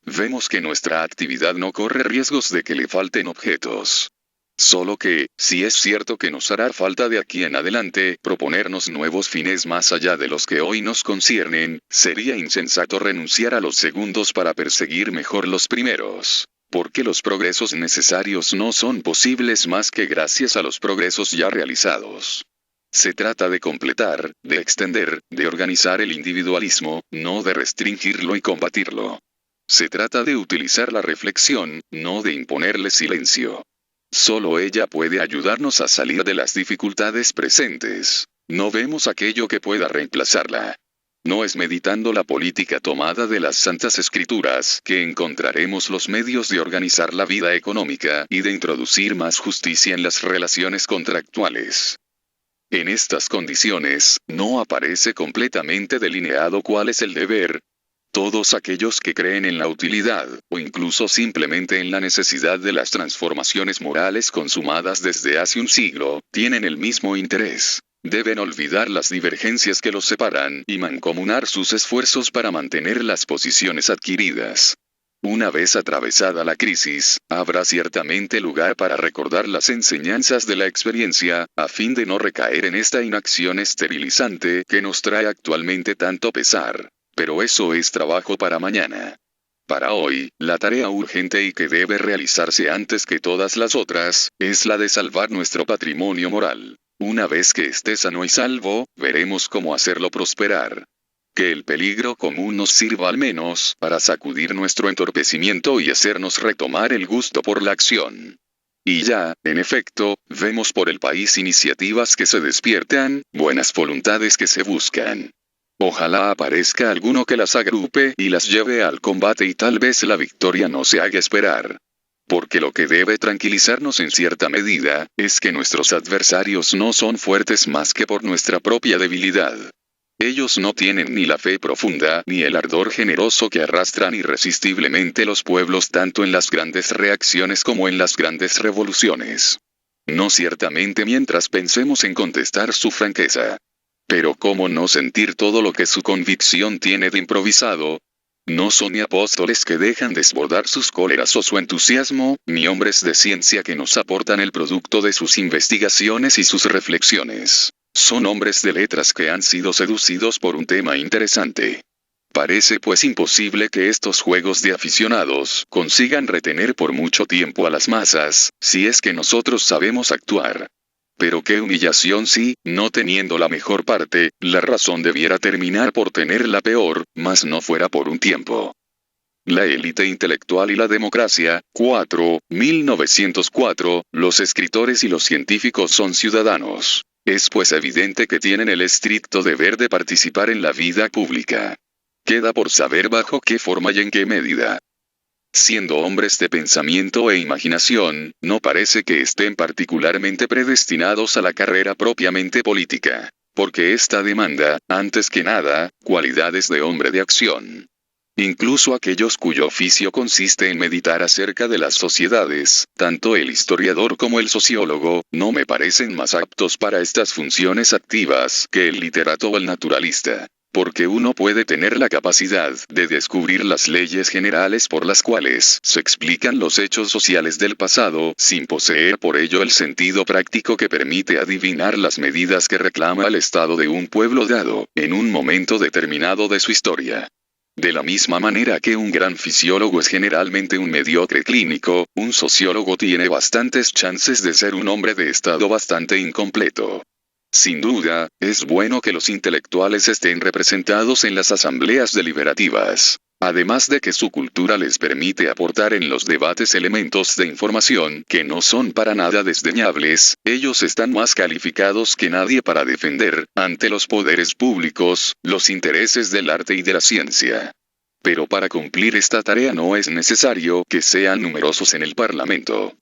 Vemos que nuestra actividad no corre riesgos de que le falten objetos. Solo que, si es cierto que nos hará falta de aquí en adelante proponernos nuevos fines más allá de los que hoy nos conciernen, sería insensato renunciar a los segundos para perseguir mejor los primeros. Porque los progresos necesarios no son posibles más que gracias a los progresos ya realizados. Se trata de completar, de extender, de organizar el individualismo, no de restringirlo y combatirlo. Se trata de utilizar la reflexión, no de imponerle silencio. Solo ella puede ayudarnos a salir de las dificultades presentes. No vemos aquello que pueda reemplazarla. No es meditando la política tomada de las Santas Escrituras que encontraremos los medios de organizar la vida económica y de introducir más justicia en las relaciones contractuales. En estas condiciones, no aparece completamente delineado cuál es el deber. Todos aquellos que creen en la utilidad, o incluso simplemente en la necesidad de las transformaciones morales consumadas desde hace un siglo, tienen el mismo interés. Deben olvidar las divergencias que los separan y mancomunar sus esfuerzos para mantener las posiciones adquiridas. Una vez atravesada la crisis, habrá ciertamente lugar para recordar las enseñanzas de la experiencia, a fin de no recaer en esta inacción esterilizante que nos trae actualmente tanto pesar. Pero eso es trabajo para mañana. Para hoy, la tarea urgente y que debe realizarse antes que todas las otras, es la de salvar nuestro patrimonio moral. Una vez que esté sano y salvo, veremos cómo hacerlo prosperar. Que el peligro común nos sirva al menos para sacudir nuestro entorpecimiento y hacernos retomar el gusto por la acción. Y ya, en efecto, vemos por el país iniciativas que se despiertan, buenas voluntades que se buscan. Ojalá aparezca alguno que las agrupe y las lleve al combate y tal vez la victoria no se haga esperar. Porque lo que debe tranquilizarnos en cierta medida, es que nuestros adversarios no son fuertes más que por nuestra propia debilidad. Ellos no tienen ni la fe profunda ni el ardor generoso que arrastran irresistiblemente los pueblos tanto en las grandes reacciones como en las grandes revoluciones. No ciertamente mientras pensemos en contestar su franqueza. Pero ¿cómo no sentir todo lo que su convicción tiene de improvisado? No son ni apóstoles que dejan desbordar sus cóleras o su entusiasmo, ni hombres de ciencia que nos aportan el producto de sus investigaciones y sus reflexiones. Son hombres de letras que han sido seducidos por un tema interesante. Parece pues imposible que estos juegos de aficionados consigan retener por mucho tiempo a las masas, si es que nosotros sabemos actuar. Pero qué humillación si, no teniendo la mejor parte, la razón debiera terminar por tener la peor, mas no fuera por un tiempo. La élite intelectual y la democracia, 1904, los escritores y los científicos son ciudadanos. Es pues evidente que tienen el estricto deber de participar en la vida pública. Queda por saber bajo qué forma y en qué medida. Siendo hombres de pensamiento e imaginación, no parece que estén particularmente predestinados a la carrera propiamente política, porque ésta demanda, antes que nada, cualidades de hombre de acción. Incluso aquellos cuyo oficio consiste en meditar acerca de las sociedades, tanto el historiador como el sociólogo, no me parecen más aptos para estas funciones activas que el literato o el naturalista. Porque uno puede tener la capacidad de descubrir las leyes generales por las cuales se explican los hechos sociales del pasado, sin poseer por ello el sentido práctico que permite adivinar las medidas que reclama el estado de un pueblo dado, en un momento determinado de su historia. De la misma manera que un gran fisiólogo es generalmente un mediocre clínico, un sociólogo tiene bastantes chances de ser un hombre de estado bastante incompleto. Sin duda, es bueno que los intelectuales estén representados en las asambleas deliberativas. Además de que su cultura les permite aportar en los debates elementos de información que no son para nada desdeñables, ellos están más calificados que nadie para defender, ante los poderes públicos, los intereses del arte y de la ciencia. Pero para cumplir esta tarea no es necesario que sean numerosos en el Parlamento.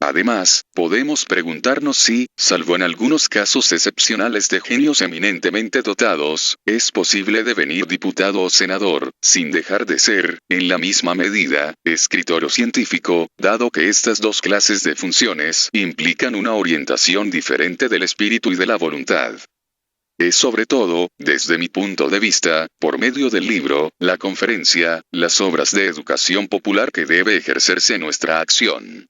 Además, podemos preguntarnos si, salvo en algunos casos excepcionales de genios eminentemente dotados, es posible devenir diputado o senador, sin dejar de ser, en la misma medida, escritor o científico, dado que estas dos clases de funciones implican una orientación diferente del espíritu y de la voluntad. Es sobre todo, desde mi punto de vista, por medio del libro, la conferencia, las obras de educación popular que debe ejercerse nuestra acción.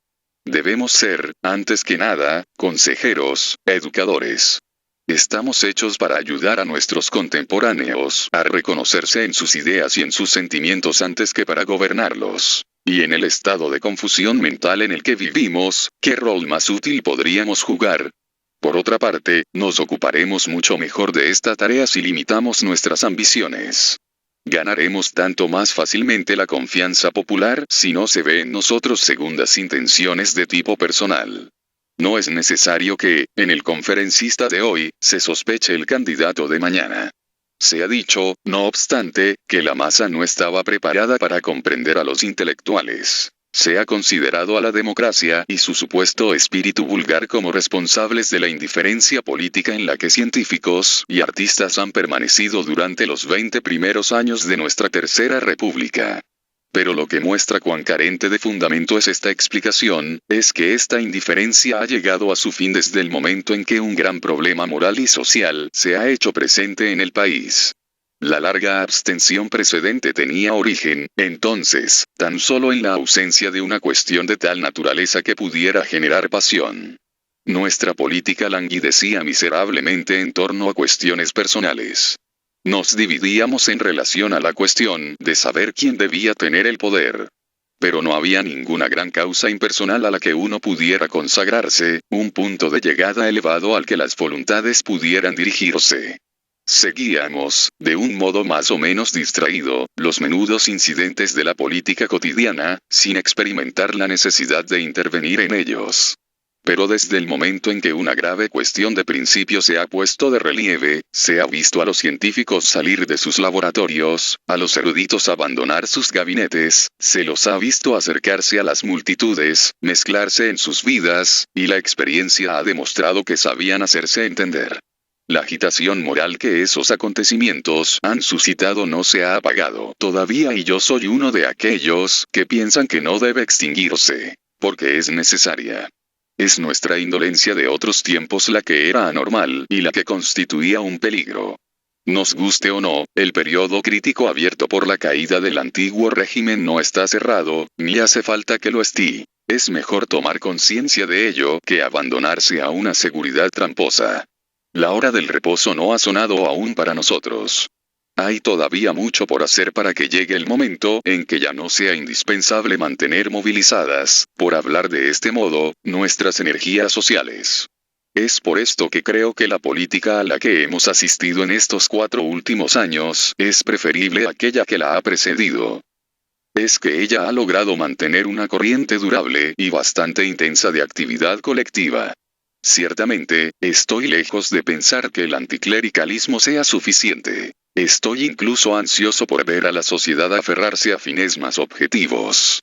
Debemos ser, antes que nada, consejeros, educadores. Estamos hechos para ayudar a nuestros contemporáneos a reconocerse en sus ideas y en sus sentimientos antes que para gobernarlos. Y en el estado de confusión mental en el que vivimos, ¿qué rol más útil podríamos jugar? Por otra parte, nos ocuparemos mucho mejor de esta tarea si limitamos nuestras ambiciones. Ganaremos tanto más fácilmente la confianza popular si no se ve en nosotros segundas intenciones de tipo personal. No es necesario que, en el conferencista de hoy, se sospeche el candidato de mañana. Se ha dicho, no obstante, que la masa no estaba preparada para comprender a los intelectuales. Se ha considerado a la democracia y su supuesto espíritu vulgar como responsables de la indiferencia política en la que científicos y artistas han permanecido durante los 20 primeros años de nuestra Tercera República. Pero lo que muestra cuán carente de fundamento es esta explicación, es que esta indiferencia ha llegado a su fin desde el momento en que un gran problema moral y social se ha hecho presente en el país. La larga abstención precedente tenía origen, entonces, tan solo en la ausencia de una cuestión de tal naturaleza que pudiera generar pasión. Nuestra política languidecía miserablemente en torno a cuestiones personales. Nos dividíamos en relación a la cuestión de saber quién debía tener el poder. Pero no había ninguna gran causa impersonal a la que uno pudiera consagrarse, un punto de llegada elevado al que las voluntades pudieran dirigirse. Seguíamos, de un modo más o menos distraído, los menudos incidentes de la política cotidiana, sin experimentar la necesidad de intervenir en ellos. Pero desde el momento en que una grave cuestión de principio se ha puesto de relieve, se ha visto a los científicos salir de sus laboratorios, a los eruditos abandonar sus gabinetes, se los ha visto acercarse a las multitudes, mezclarse en sus vidas, y la experiencia ha demostrado que sabían hacerse entender. La agitación moral que esos acontecimientos han suscitado no se ha apagado todavía, y yo soy uno de aquellos que piensan que no debe extinguirse, porque es necesaria. Es nuestra indolencia de otros tiempos la que era anormal y la que constituía un peligro. Nos guste o no, el periodo crítico abierto por la caída del antiguo régimen no está cerrado, ni hace falta que lo esté. Es mejor tomar conciencia de ello que abandonarse a una seguridad tramposa. La hora del reposo no ha sonado aún para nosotros. Hay todavía mucho por hacer para que llegue el momento en que ya no sea indispensable mantener movilizadas, por hablar de este modo, nuestras energías sociales. Es por esto que creo que la política a la que hemos asistido en estos 4 últimos años es preferible a aquella que la ha precedido. Es que ella ha logrado mantener una corriente durable y bastante intensa de actividad colectiva. Ciertamente, estoy lejos de pensar que el anticlericalismo sea suficiente. Estoy incluso ansioso por ver a la sociedad aferrarse a fines más objetivos.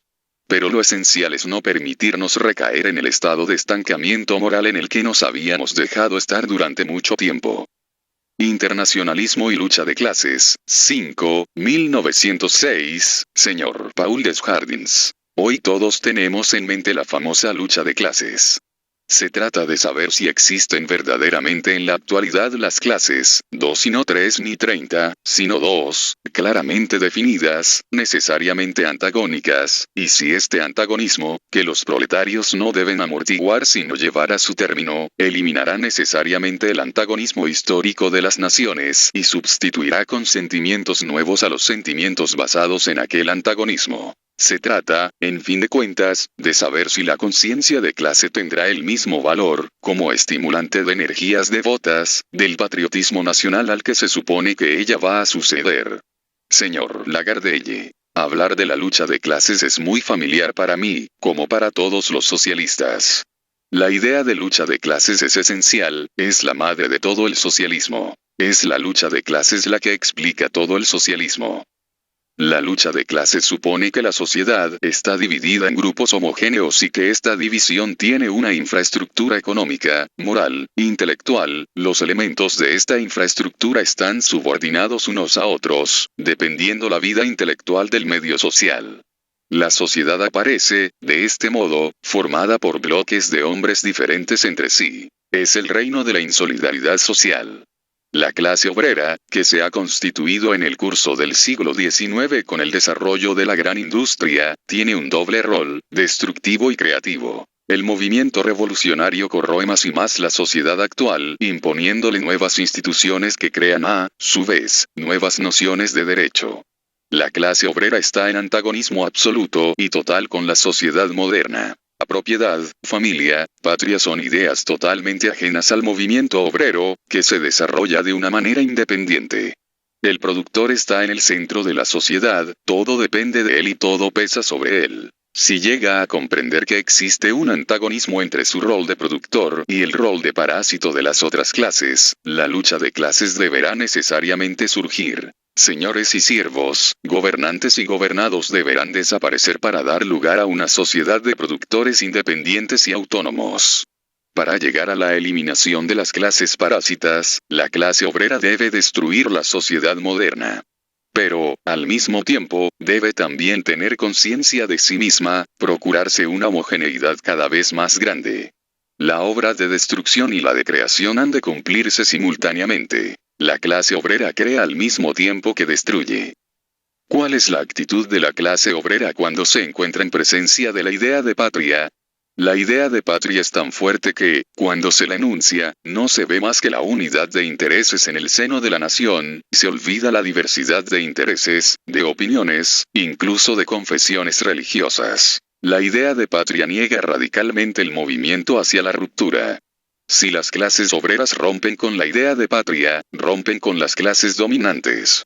Pero lo esencial es no permitirnos recaer en el estado de estancamiento moral en el que nos habíamos dejado estar durante mucho tiempo. Internacionalismo y lucha de clases, 5, 1906, señor Paul Desjardins. Hoy todos tenemos en mente la famosa lucha de clases. Se trata de saber si existen verdaderamente en la actualidad las clases, 2 y no 3 ni 30, sino 2, claramente definidas, necesariamente antagónicas, y si este antagonismo, que los proletarios no deben amortiguar sino llevar a su término, eliminará necesariamente el antagonismo histórico de las naciones y sustituirá con sentimientos nuevos a los sentimientos basados en aquel antagonismo. Se trata, en fin de cuentas, de saber si la conciencia de clase tendrá el mismo valor, como estimulante de energías devotas, del patriotismo nacional al que se supone que ella va a suceder. Señor Lagardelle, hablar de la lucha de clases es muy familiar para mí, como para todos los socialistas. La idea de lucha de clases es esencial, es la madre de todo el socialismo. Es la lucha de clases la que explica todo el socialismo. La lucha de clases supone que la sociedad está dividida en grupos homogéneos y que esta división tiene una infraestructura económica, moral, intelectual. Los elementos de esta infraestructura están subordinados unos a otros, dependiendo la vida intelectual del medio social. La sociedad aparece, de este modo, formada por bloques de hombres diferentes entre sí. Es el reino de la insolidaridad social. La clase obrera, que se ha constituido en el curso del siglo XIX con el desarrollo de la gran industria, tiene un doble rol, destructivo y creativo. El movimiento revolucionario corroe más y más la sociedad actual, imponiéndole nuevas instituciones que crean a su vez, nuevas nociones de derecho. La clase obrera está en antagonismo absoluto y total con la sociedad moderna. La propiedad, familia, patria son ideas totalmente ajenas al movimiento obrero, que se desarrolla de una manera independiente. El productor está en el centro de la sociedad, todo depende de él y todo pesa sobre él. Si llega a comprender que existe un antagonismo entre su rol de productor y el rol de parásito de las otras clases, la lucha de clases deberá necesariamente surgir. Señores y siervos, gobernantes y gobernados deberán desaparecer para dar lugar a una sociedad de productores independientes y autónomos. Para llegar a la eliminación de las clases parásitas, la clase obrera debe destruir la sociedad moderna. Pero, al mismo tiempo, debe también tener conciencia de sí misma, procurarse una homogeneidad cada vez más grande. La obra de destrucción y la de creación han de cumplirse simultáneamente. La clase obrera crea al mismo tiempo que destruye. ¿Cuál es la actitud de la clase obrera cuando se encuentra en presencia de la idea de patria? La idea de patria es tan fuerte que, cuando se la enuncia, no se ve más que la unidad de intereses en el seno de la nación, se olvida la diversidad de intereses, de opiniones, incluso de confesiones religiosas. La idea de patria niega radicalmente el movimiento hacia la ruptura. Si las clases obreras rompen con la idea de patria, rompen con las clases dominantes.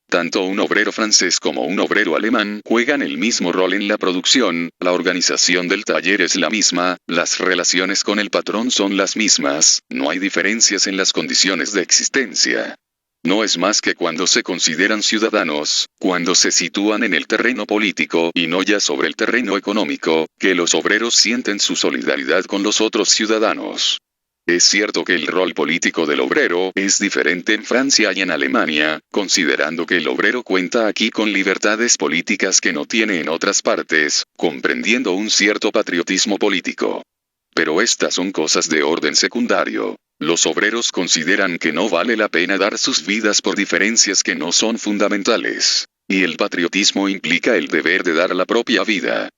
Tanto un obrero francés como un obrero alemán juegan el mismo rol en la producción, la organización del taller es la misma, las relaciones con el patrón son las mismas, no hay diferencias en las condiciones de existencia. No es más que cuando se consideran ciudadanos, cuando se sitúan en el terreno político y no ya sobre el terreno económico, que los obreros sienten su solidaridad con los otros ciudadanos. Es cierto que el rol político del obrero es diferente en Francia y en Alemania, considerando que el obrero cuenta aquí con libertades políticas que no tiene en otras partes, comprendiendo un cierto patriotismo político. Pero estas son cosas de orden secundario. Los obreros consideran que no vale la pena dar sus vidas por diferencias que no son fundamentales. Y el patriotismo implica el deber de dar la propia vida.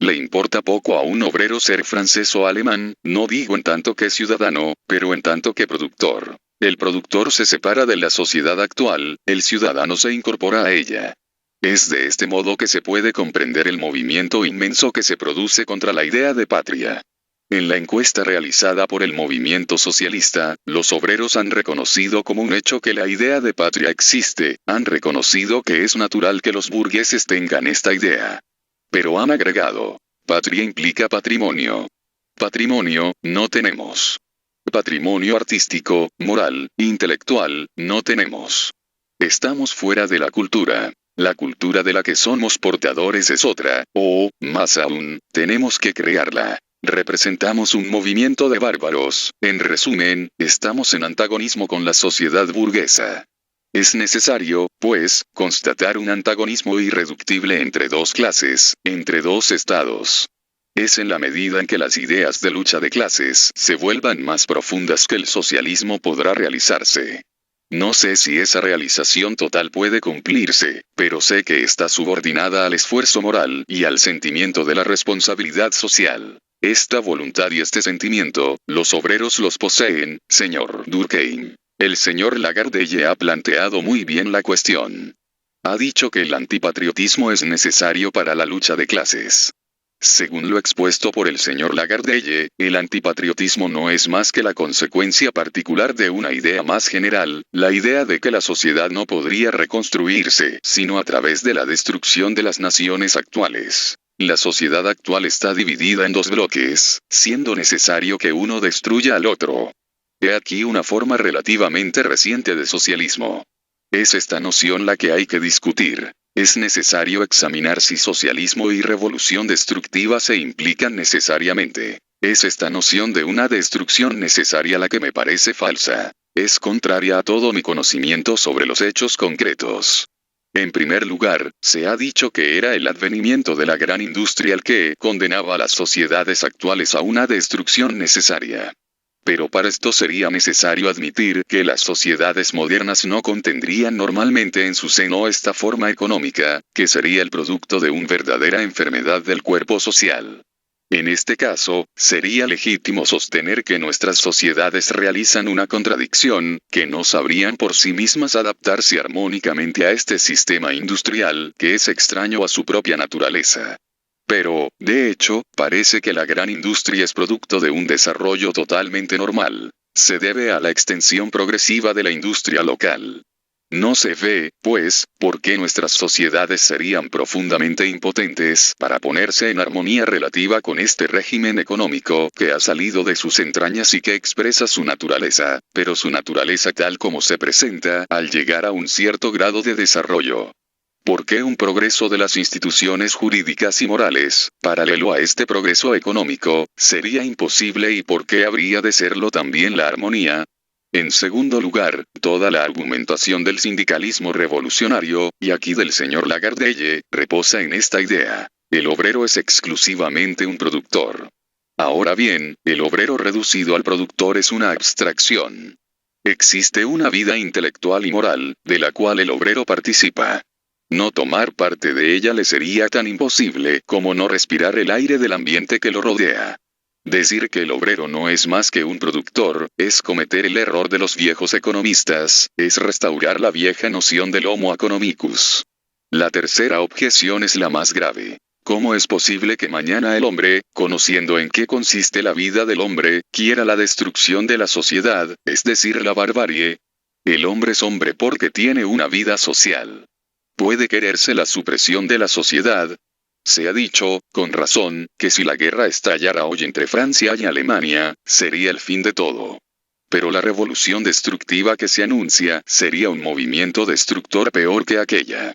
Le importa poco a un obrero ser francés o alemán, no digo en tanto que ciudadano, pero en tanto que productor. El productor se separa de la sociedad actual, el ciudadano se incorpora a ella. Es de este modo que se puede comprender el movimiento inmenso que se produce contra la idea de patria. En la encuesta realizada por el movimiento socialista, los obreros han reconocido como un hecho que la idea de patria existe, han reconocido que es natural que los burgueses tengan esta idea. Pero han agregado, patria implica patrimonio. Patrimonio, no tenemos. Patrimonio artístico, moral, intelectual, no tenemos. Estamos fuera de la cultura. La cultura de la que somos portadores es otra, o, más aún, tenemos que crearla. Representamos un movimiento de bárbaros, en resumen, estamos en antagonismo con la sociedad burguesa. Es necesario, pues, constatar un antagonismo irreductible entre dos clases, entre dos estados. Es en la medida en que las ideas de lucha de clases se vuelvan más profundas que el socialismo podrá realizarse. No sé si esa realización total puede cumplirse, pero sé que está subordinada al esfuerzo moral y al sentimiento de la responsabilidad social. Esta voluntad y este sentimiento, los obreros los poseen, señor Durkheim. El señor Lagarde ha planteado muy bien la cuestión. Ha dicho que el antipatriotismo es necesario para la lucha de clases. Según lo expuesto por el señor Lagarde, el antipatriotismo no es más que la consecuencia particular de una idea más general, la idea de que la sociedad no podría reconstruirse, sino a través de la destrucción de las naciones actuales. La sociedad actual está dividida en dos bloques, siendo necesario que uno destruya al otro. He aquí una forma relativamente reciente de socialismo. Es esta noción la que hay que discutir. Es necesario examinar si socialismo y revolución destructiva se implican necesariamente. Es esta noción de una destrucción necesaria la que me parece falsa. Es contraria a todo mi conocimiento sobre los hechos concretos. En primer lugar, se ha dicho que era el advenimiento de la gran industria el que condenaba a las sociedades actuales a una destrucción necesaria. Pero para esto sería necesario admitir que las sociedades modernas no contendrían normalmente en su seno esta forma económica, que sería el producto de una verdadera enfermedad del cuerpo social. En este caso, sería legítimo sostener que nuestras sociedades realizan una contradicción, que no sabrían por sí mismas adaptarse armónicamente a este sistema industrial, que es extraño a su propia naturaleza. Pero, de hecho, parece que la gran industria es producto de un desarrollo totalmente normal. Se debe a la extensión progresiva de la industria local. No se ve, pues, por qué nuestras sociedades serían profundamente impotentes para ponerse en armonía relativa con este régimen económico que ha salido de sus entrañas y que expresa su naturaleza, pero su naturaleza tal como se presenta al llegar a un cierto grado de desarrollo. ¿Por qué un progreso de las instituciones jurídicas y morales, paralelo a este progreso económico, sería imposible y por qué habría de serlo también la armonía? En segundo lugar, toda la argumentación del sindicalismo revolucionario, y aquí del señor Lagarde, reposa en esta idea. El obrero es exclusivamente un productor. Ahora bien, el obrero reducido al productor es una abstracción. Existe una vida intelectual y moral, de la cual el obrero participa. No tomar parte de ella le sería tan imposible como no respirar el aire del ambiente que lo rodea. Decir que el obrero no es más que un productor, es cometer el error de los viejos economistas, es restaurar la vieja noción del homo economicus. La tercera objeción es la más grave. ¿Cómo es posible que mañana el hombre, conociendo en qué consiste la vida del hombre, quiera la destrucción de la sociedad, es decir, la barbarie? El hombre es hombre porque tiene una vida social. Puede quererse la supresión de la sociedad. Se ha dicho, con razón, que si la guerra estallara hoy entre Francia y Alemania, sería el fin de todo. Pero la revolución destructiva que se anuncia sería un movimiento destructor peor que aquella.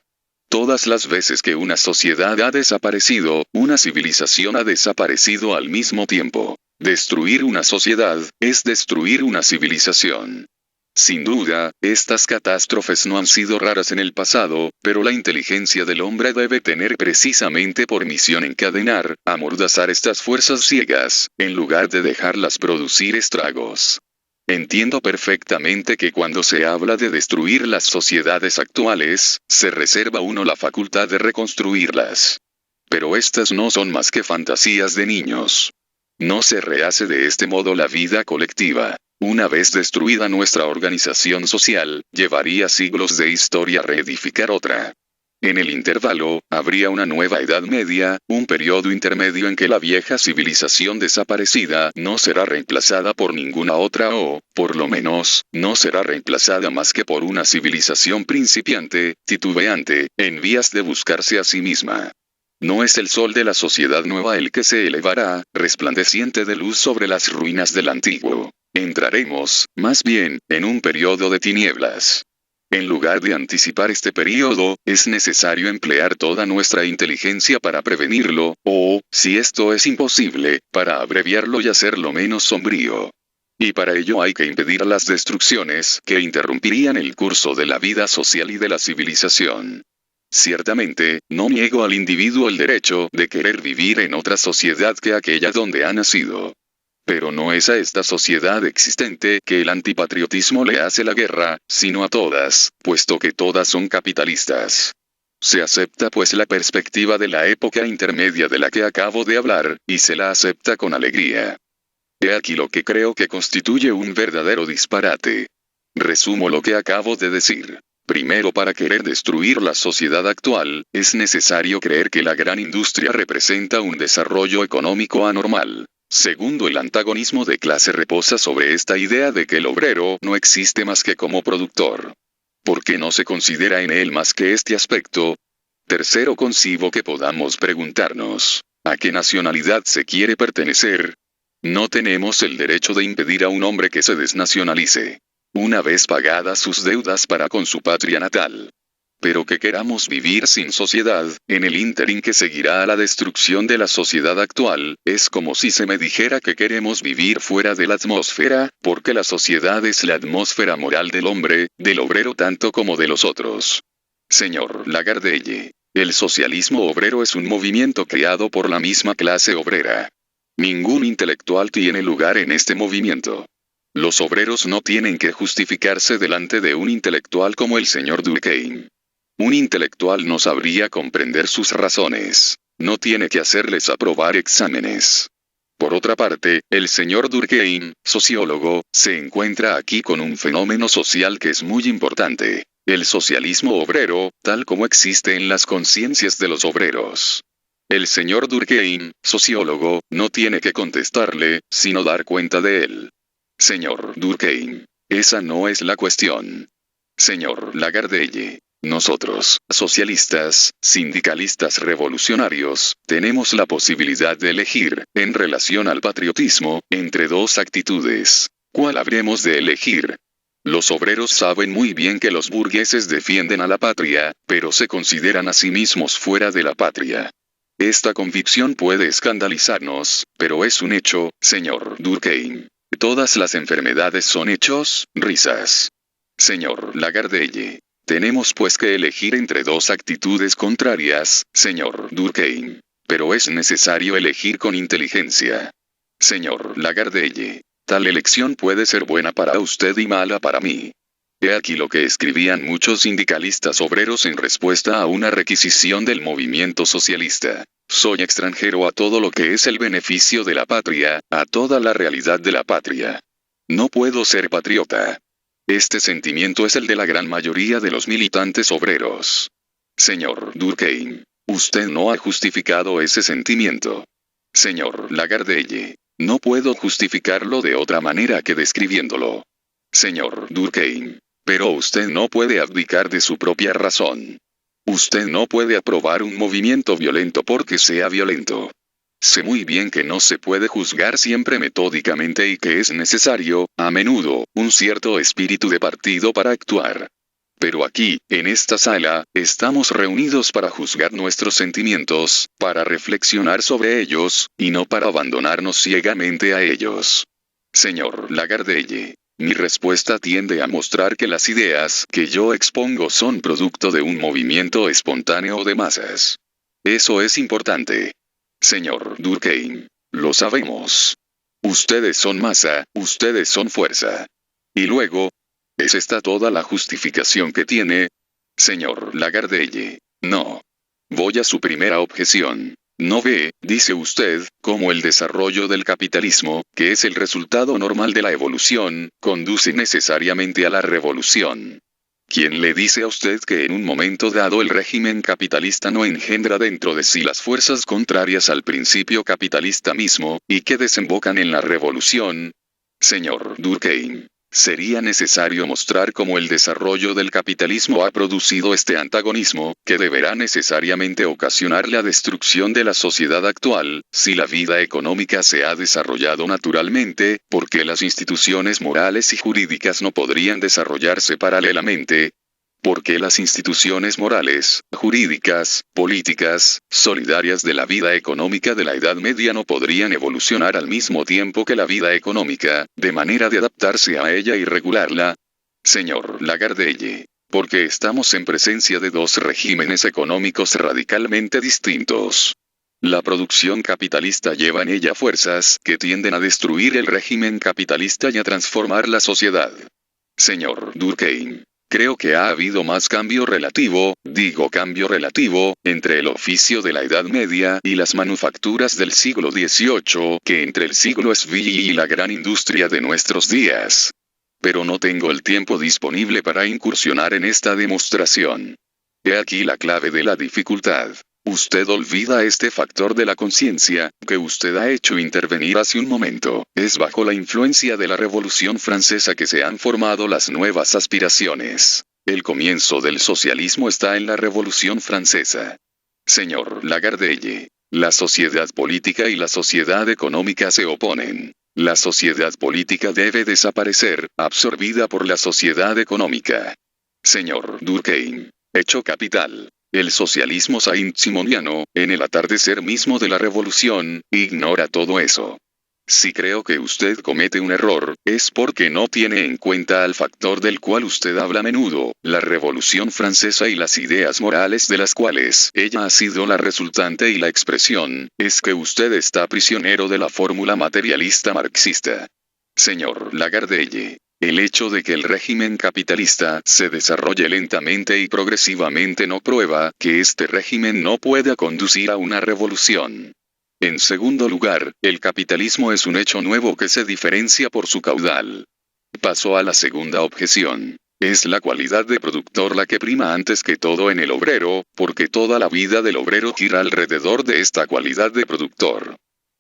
Todas las veces que una sociedad ha desaparecido, una civilización ha desaparecido al mismo tiempo. Destruir una sociedad es destruir una civilización. Sin duda, estas catástrofes no han sido raras en el pasado, pero la inteligencia del hombre debe tener precisamente por misión encadenar, amordazar estas fuerzas ciegas, en lugar de dejarlas producir estragos. Entiendo perfectamente que cuando se habla de destruir las sociedades actuales, se reserva uno la facultad de reconstruirlas. Pero estas no son más que fantasías de niños. No se rehace de este modo la vida colectiva. Una vez destruida nuestra organización social, llevaría siglos de historia reedificar otra. En el intervalo, habría una nueva Edad Media, un periodo intermedio en que la vieja civilización desaparecida no será reemplazada por ninguna otra o, por lo menos, no será reemplazada más que por una civilización principiante, titubeante, en vías de buscarse a sí misma. No es el sol de la sociedad nueva el que se elevará, resplandeciente de luz sobre las ruinas del antiguo. Entraremos, más bien, en un periodo de tinieblas. En lugar de anticipar este periodo, es necesario emplear toda nuestra inteligencia para prevenirlo, o, si esto es imposible, para abreviarlo y hacerlo menos sombrío. Y para ello hay que impedir las destrucciones que interrumpirían el curso de la vida social y de la civilización. Ciertamente, no niego al individuo el derecho de querer vivir en otra sociedad que aquella donde ha nacido. Pero no es a esta sociedad existente que el antipatriotismo le hace la guerra, sino a todas, puesto que todas son capitalistas. Se acepta pues la perspectiva de la época intermedia de la que acabo de hablar, y se la acepta con alegría. He aquí lo que creo que constituye un verdadero disparate. Resumo lo que acabo de decir. Primero, para querer destruir la sociedad actual, es necesario creer que la gran industria representa un desarrollo económico anormal. Segundo, el antagonismo de clase reposa sobre esta idea de que el obrero no existe más que como productor. ¿Por qué no se considera en él más que este aspecto? Tercero, concibo que podamos preguntarnos, ¿a qué nacionalidad se quiere pertenecer? No tenemos el derecho de impedir a un hombre que se desnacionalice, una vez pagadas sus deudas para con su patria natal. Pero que queramos vivir sin sociedad, en el ínterin que seguirá a la destrucción de la sociedad actual, es como si se me dijera que queremos vivir fuera de la atmósfera, porque la sociedad es la atmósfera moral del hombre, del obrero tanto como de los otros. Señor Lagardelle, el socialismo obrero es un movimiento creado por la misma clase obrera. Ningún intelectual tiene lugar en este movimiento. Los obreros no tienen que justificarse delante de un intelectual como el señor Durkheim. Un intelectual no sabría comprender sus razones. No tiene que hacerles aprobar exámenes. Por otra parte, el señor Durkheim, sociólogo, se encuentra aquí con un fenómeno social que es muy importante. El socialismo obrero, tal como existe en las conciencias de los obreros. El señor Durkheim, sociólogo, no tiene que contestarle, sino dar cuenta de él. Señor Durkheim, esa no es la cuestión. Señor Lagardelle, nosotros, socialistas, sindicalistas revolucionarios, tenemos la posibilidad de elegir, en relación al patriotismo, entre dos actitudes. ¿Cuál habremos de elegir? Los obreros saben muy bien que los burgueses defienden a la patria, pero se consideran a sí mismos fuera de la patria. Esta convicción puede escandalizarnos, pero es un hecho, señor Durkheim. Todas las enfermedades son hechos, risas. Señor Lagardelle. Tenemos pues que elegir entre dos actitudes contrarias, señor Durkheim. Pero es necesario elegir con inteligencia. Señor Lagardelle. Tal elección puede ser buena para usted y mala para mí. He aquí lo que escribían muchos sindicalistas obreros en respuesta a una requisición del movimiento socialista. Soy extranjero a todo lo que es el beneficio de la patria, a toda la realidad de la patria. No puedo ser patriota. Este sentimiento es el de la gran mayoría de los militantes obreros. Señor Durkheim, usted no ha justificado ese sentimiento. Señor Lagardelle, no puedo justificarlo de otra manera que describiéndolo. Señor Durkheim, pero usted no puede abdicar de su propia razón. Usted no puede aprobar un movimiento violento porque sea violento. Sé muy bien que no se puede juzgar siempre metódicamente y que es necesario, a menudo, un cierto espíritu de partido para actuar. Pero aquí, en esta sala, estamos reunidos para juzgar nuestros sentimientos, para reflexionar sobre ellos, y no para abandonarnos ciegamente a ellos. Señor Lagardelle, mi respuesta tiende a mostrar que las ideas que yo expongo son producto de un movimiento espontáneo de masas. Eso es importante. Señor Durkheim, lo sabemos. Ustedes son masa, ustedes son fuerza. Y luego, ¿es esta toda la justificación que tiene? Señor Lagardelle, no. Voy a su primera objeción. No ve, dice usted, cómo el desarrollo del capitalismo, que es el resultado normal de la evolución, conduce necesariamente a la revolución. ¿Quién le dice a usted que en un momento dado el régimen capitalista no engendra dentro de sí las fuerzas contrarias al principio capitalista mismo, y que desembocan en la revolución? Señor Durkheim, sería necesario mostrar cómo el desarrollo del capitalismo ha producido este antagonismo, que deberá necesariamente ocasionar la destrucción de la sociedad actual, si la vida económica se ha desarrollado naturalmente, porque las instituciones morales y jurídicas no podrían desarrollarse paralelamente. Porque las instituciones morales, jurídicas, políticas, solidarias de la vida económica de la Edad Media no podrían evolucionar al mismo tiempo que la vida económica, de manera de adaptarse a ella y regularla. Señor Lagardelle, porque estamos en presencia de dos regímenes económicos radicalmente distintos. La producción capitalista lleva en ella fuerzas que tienden a destruir el régimen capitalista y a transformar la sociedad. Señor Durkheim, creo que ha habido más cambio relativo, entre el oficio de la Edad Media y las manufacturas del siglo XVIII que entre el siglo XVI y la gran industria de nuestros días. Pero no tengo el tiempo disponible para incursionar en esta demostración. He aquí la clave de la dificultad. Usted olvida este factor de la conciencia, que usted ha hecho intervenir hace un momento. Es bajo la influencia de la Revolución Francesa que se han formado las nuevas aspiraciones. El comienzo del socialismo está en la Revolución Francesa. Señor Lagardelle, la sociedad política y la sociedad económica se oponen. La sociedad política debe desaparecer, absorbida por la sociedad económica. Señor Durkheim, hecho capital. El socialismo saint-simoniano, en el atardecer mismo de la revolución, ignora todo eso. Si creo que usted comete un error, es porque no tiene en cuenta al factor del cual usted habla a menudo, la Revolución Francesa y las ideas morales de las cuales ella ha sido la resultante y la expresión, es que usted está prisionero de la fórmula materialista marxista. Señor Lagardelle, el hecho de que el régimen capitalista se desarrolle lentamente y progresivamente no prueba que este régimen no pueda conducir a una revolución. En segundo lugar, el capitalismo es un hecho nuevo que se diferencia por su caudal. Paso a la segunda objeción. Es la cualidad de productor la que prima antes que todo en el obrero, porque toda la vida del obrero gira alrededor de esta cualidad de productor.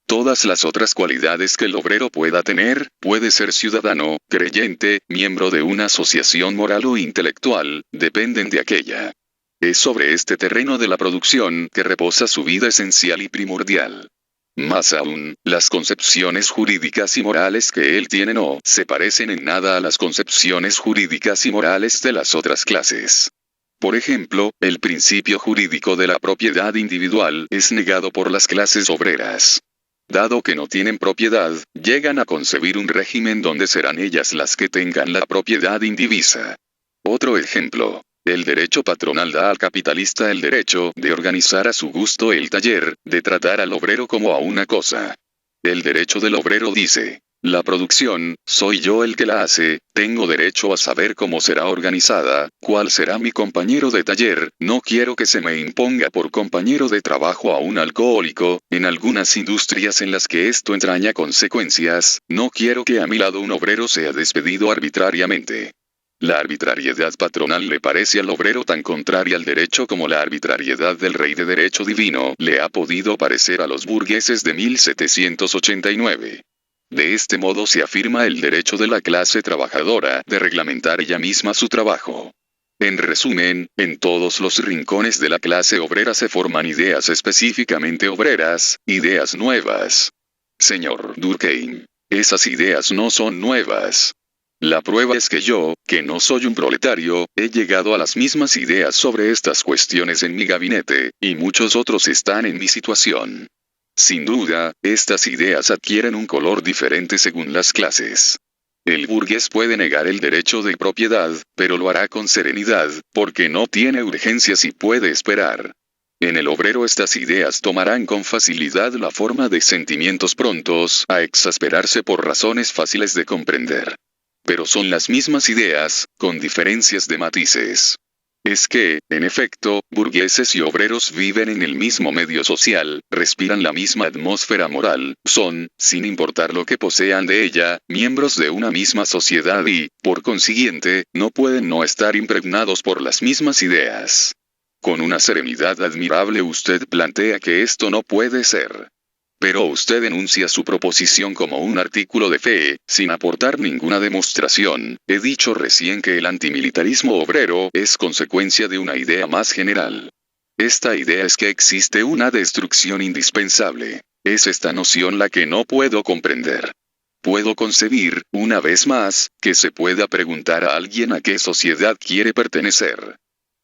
Todas las otras cualidades que el obrero pueda tener, puede ser ciudadano, creyente, miembro de una asociación moral o intelectual, dependen de aquella. Es sobre este terreno de la producción que reposa su vida esencial y primordial. Más aún, las concepciones jurídicas y morales que él tiene no se parecen en nada a las concepciones jurídicas y morales de las otras clases. Por ejemplo, el principio jurídico de la propiedad individual es negado por las clases obreras. Dado que no tienen propiedad, llegan a concebir un régimen donde serán ellas las que tengan la propiedad indivisa. Otro ejemplo. El derecho patronal da al capitalista el derecho de organizar a su gusto el taller, de tratar al obrero como a una cosa. El derecho del obrero dice, la producción, soy yo el que la hace, tengo derecho a saber cómo será organizada, cuál será mi compañero de taller, no quiero que se me imponga por compañero de trabajo a un alcohólico, en algunas industrias en las que esto entraña consecuencias, no quiero que a mi lado un obrero sea despedido arbitrariamente. La arbitrariedad patronal le parece al obrero tan contraria al derecho como la arbitrariedad del rey de derecho divino le ha podido parecer a los burgueses de 1789. De este modo se afirma el derecho de la clase trabajadora de reglamentar ella misma su trabajo. En resumen, en todos los rincones de la clase obrera se forman ideas específicamente obreras, ideas nuevas. Señor Durkheim, esas ideas no son nuevas. La prueba es que yo, que no soy un proletario, he llegado a las mismas ideas sobre estas cuestiones en mi gabinete, y muchos otros están en mi situación. Sin duda, estas ideas adquieren un color diferente según las clases. El burgués puede negar el derecho de propiedad, pero lo hará con serenidad, porque no tiene urgencias y puede esperar. En el obrero estas ideas tomarán con facilidad la forma de sentimientos prontos a exasperarse por razones fáciles de comprender. Pero son las mismas ideas, con diferencias de matices. Es que, en efecto, burgueses y obreros viven en el mismo medio social, respiran la misma atmósfera moral, son, sin importar lo que posean de ella, miembros de una misma sociedad y, por consiguiente, no pueden no estar impregnados por las mismas ideas. Con una serenidad admirable usted plantea que esto no puede ser. Pero usted enuncia su proposición como un artículo de fe, sin aportar ninguna demostración. He dicho recién que el antimilitarismo obrero es consecuencia de una idea más general. Esta idea es que existe una destrucción indispensable. Es esta noción la que no puedo comprender. Puedo concebir, una vez más, que se pueda preguntar a alguien a qué sociedad quiere pertenecer.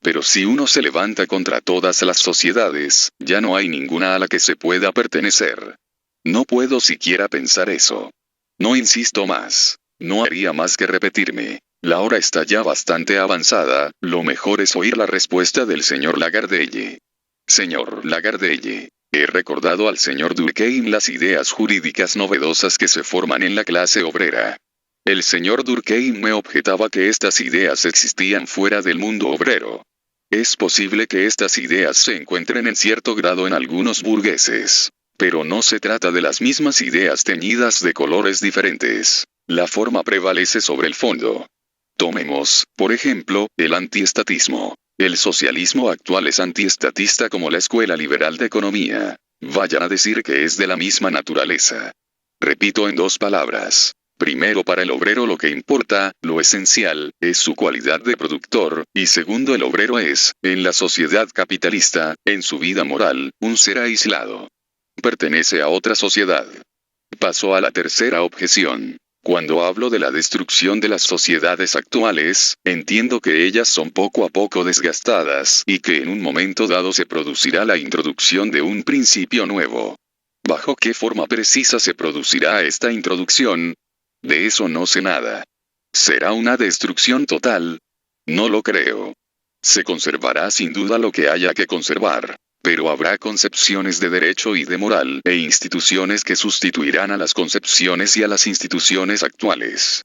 Pero si uno se levanta contra todas las sociedades, ya no hay ninguna a la que se pueda pertenecer. No puedo siquiera pensar eso. No insisto más. No haría más que repetirme. La hora está ya bastante avanzada, lo mejor es oír la respuesta del señor Lagardelle. Señor Lagardelle, he recordado al señor Durkheim las ideas jurídicas novedosas que se forman en la clase obrera. El señor Durkheim me objetaba que estas ideas existían fuera del mundo obrero. Es posible que estas ideas se encuentren en cierto grado en algunos burgueses. Pero no se trata de las mismas ideas teñidas de colores diferentes. La forma prevalece sobre el fondo. Tomemos, por ejemplo, el antiestatismo. El socialismo actual es antiestatista como la Escuela Liberal de Economía. Vayan a decir que es de la misma naturaleza. Repito en dos palabras. Primero, para el obrero lo que importa, lo esencial, es su cualidad de productor, y segundo, el obrero es, en la sociedad capitalista, en su vida moral, un ser aislado. Pertenece a otra sociedad. Paso a la tercera objeción. Cuando hablo de la destrucción de las sociedades actuales, entiendo que ellas son poco a poco desgastadas, y que en un momento dado se producirá la introducción de un principio nuevo. ¿Bajo qué forma precisa se producirá esta introducción? De eso no sé nada. ¿Será una destrucción total? No lo creo. Se conservará sin duda lo que haya que conservar, pero habrá concepciones de derecho y de moral e instituciones que sustituirán a las concepciones y a las instituciones actuales.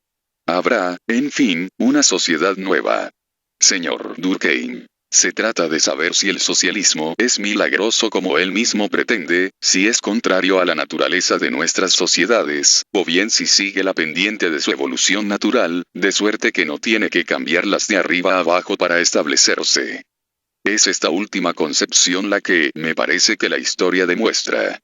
Habrá, en fin, una sociedad nueva. Señor Durkheim, se trata de saber si el socialismo es milagroso como él mismo pretende, si es contrario a la naturaleza de nuestras sociedades, o bien si sigue la pendiente de su evolución natural, de suerte que no tiene que cambiarlas de arriba a abajo para establecerse. Es esta última concepción la que, me parece que la historia demuestra.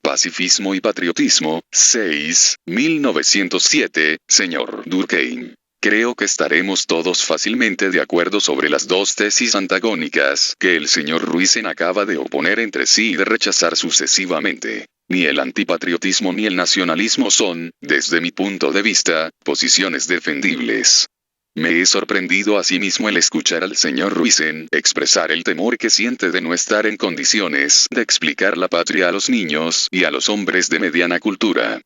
Pacifismo y patriotismo, 6, 1907, señor Durkheim. Creo que estaremos todos fácilmente de acuerdo sobre las dos tesis antagónicas que el señor Ruizen acaba de oponer entre sí y de rechazar sucesivamente. Ni el antipatriotismo ni el nacionalismo son, desde mi punto de vista, posiciones defendibles. Me he sorprendido asimismo el escuchar al señor Ruizen expresar el temor que siente de no estar en condiciones de explicar la patria a los niños y a los hombres de mediana cultura.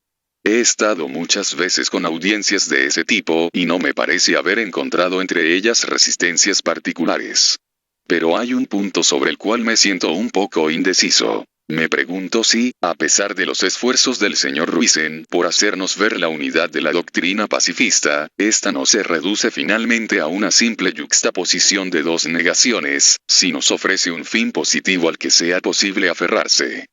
He estado muchas veces con audiencias de ese tipo y no me parece haber encontrado entre ellas resistencias particulares. Pero hay un punto sobre el cual me siento un poco indeciso. Me pregunto si, a pesar de los esfuerzos del señor Ruizen por hacernos ver la unidad de la doctrina pacifista, esta no se reduce finalmente a una simple yuxtaposición de dos negaciones, si nos ofrece un fin positivo al que sea posible aferrarse.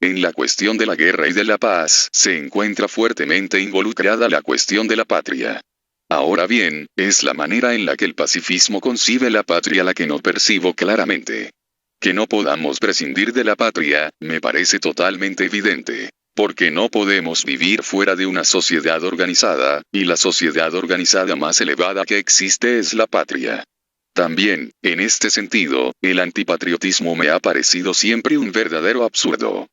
En la cuestión de la guerra y de la paz se encuentra fuertemente involucrada la cuestión de la patria. Ahora bien, es la manera en la que el pacifismo concibe la patria la que no percibo claramente. Que no podamos prescindir de la patria, me parece totalmente evidente. Porque no podemos vivir fuera de una sociedad organizada, y la sociedad organizada más elevada que existe es la patria. También, en este sentido, el antipatriotismo me ha parecido siempre un verdadero absurdo.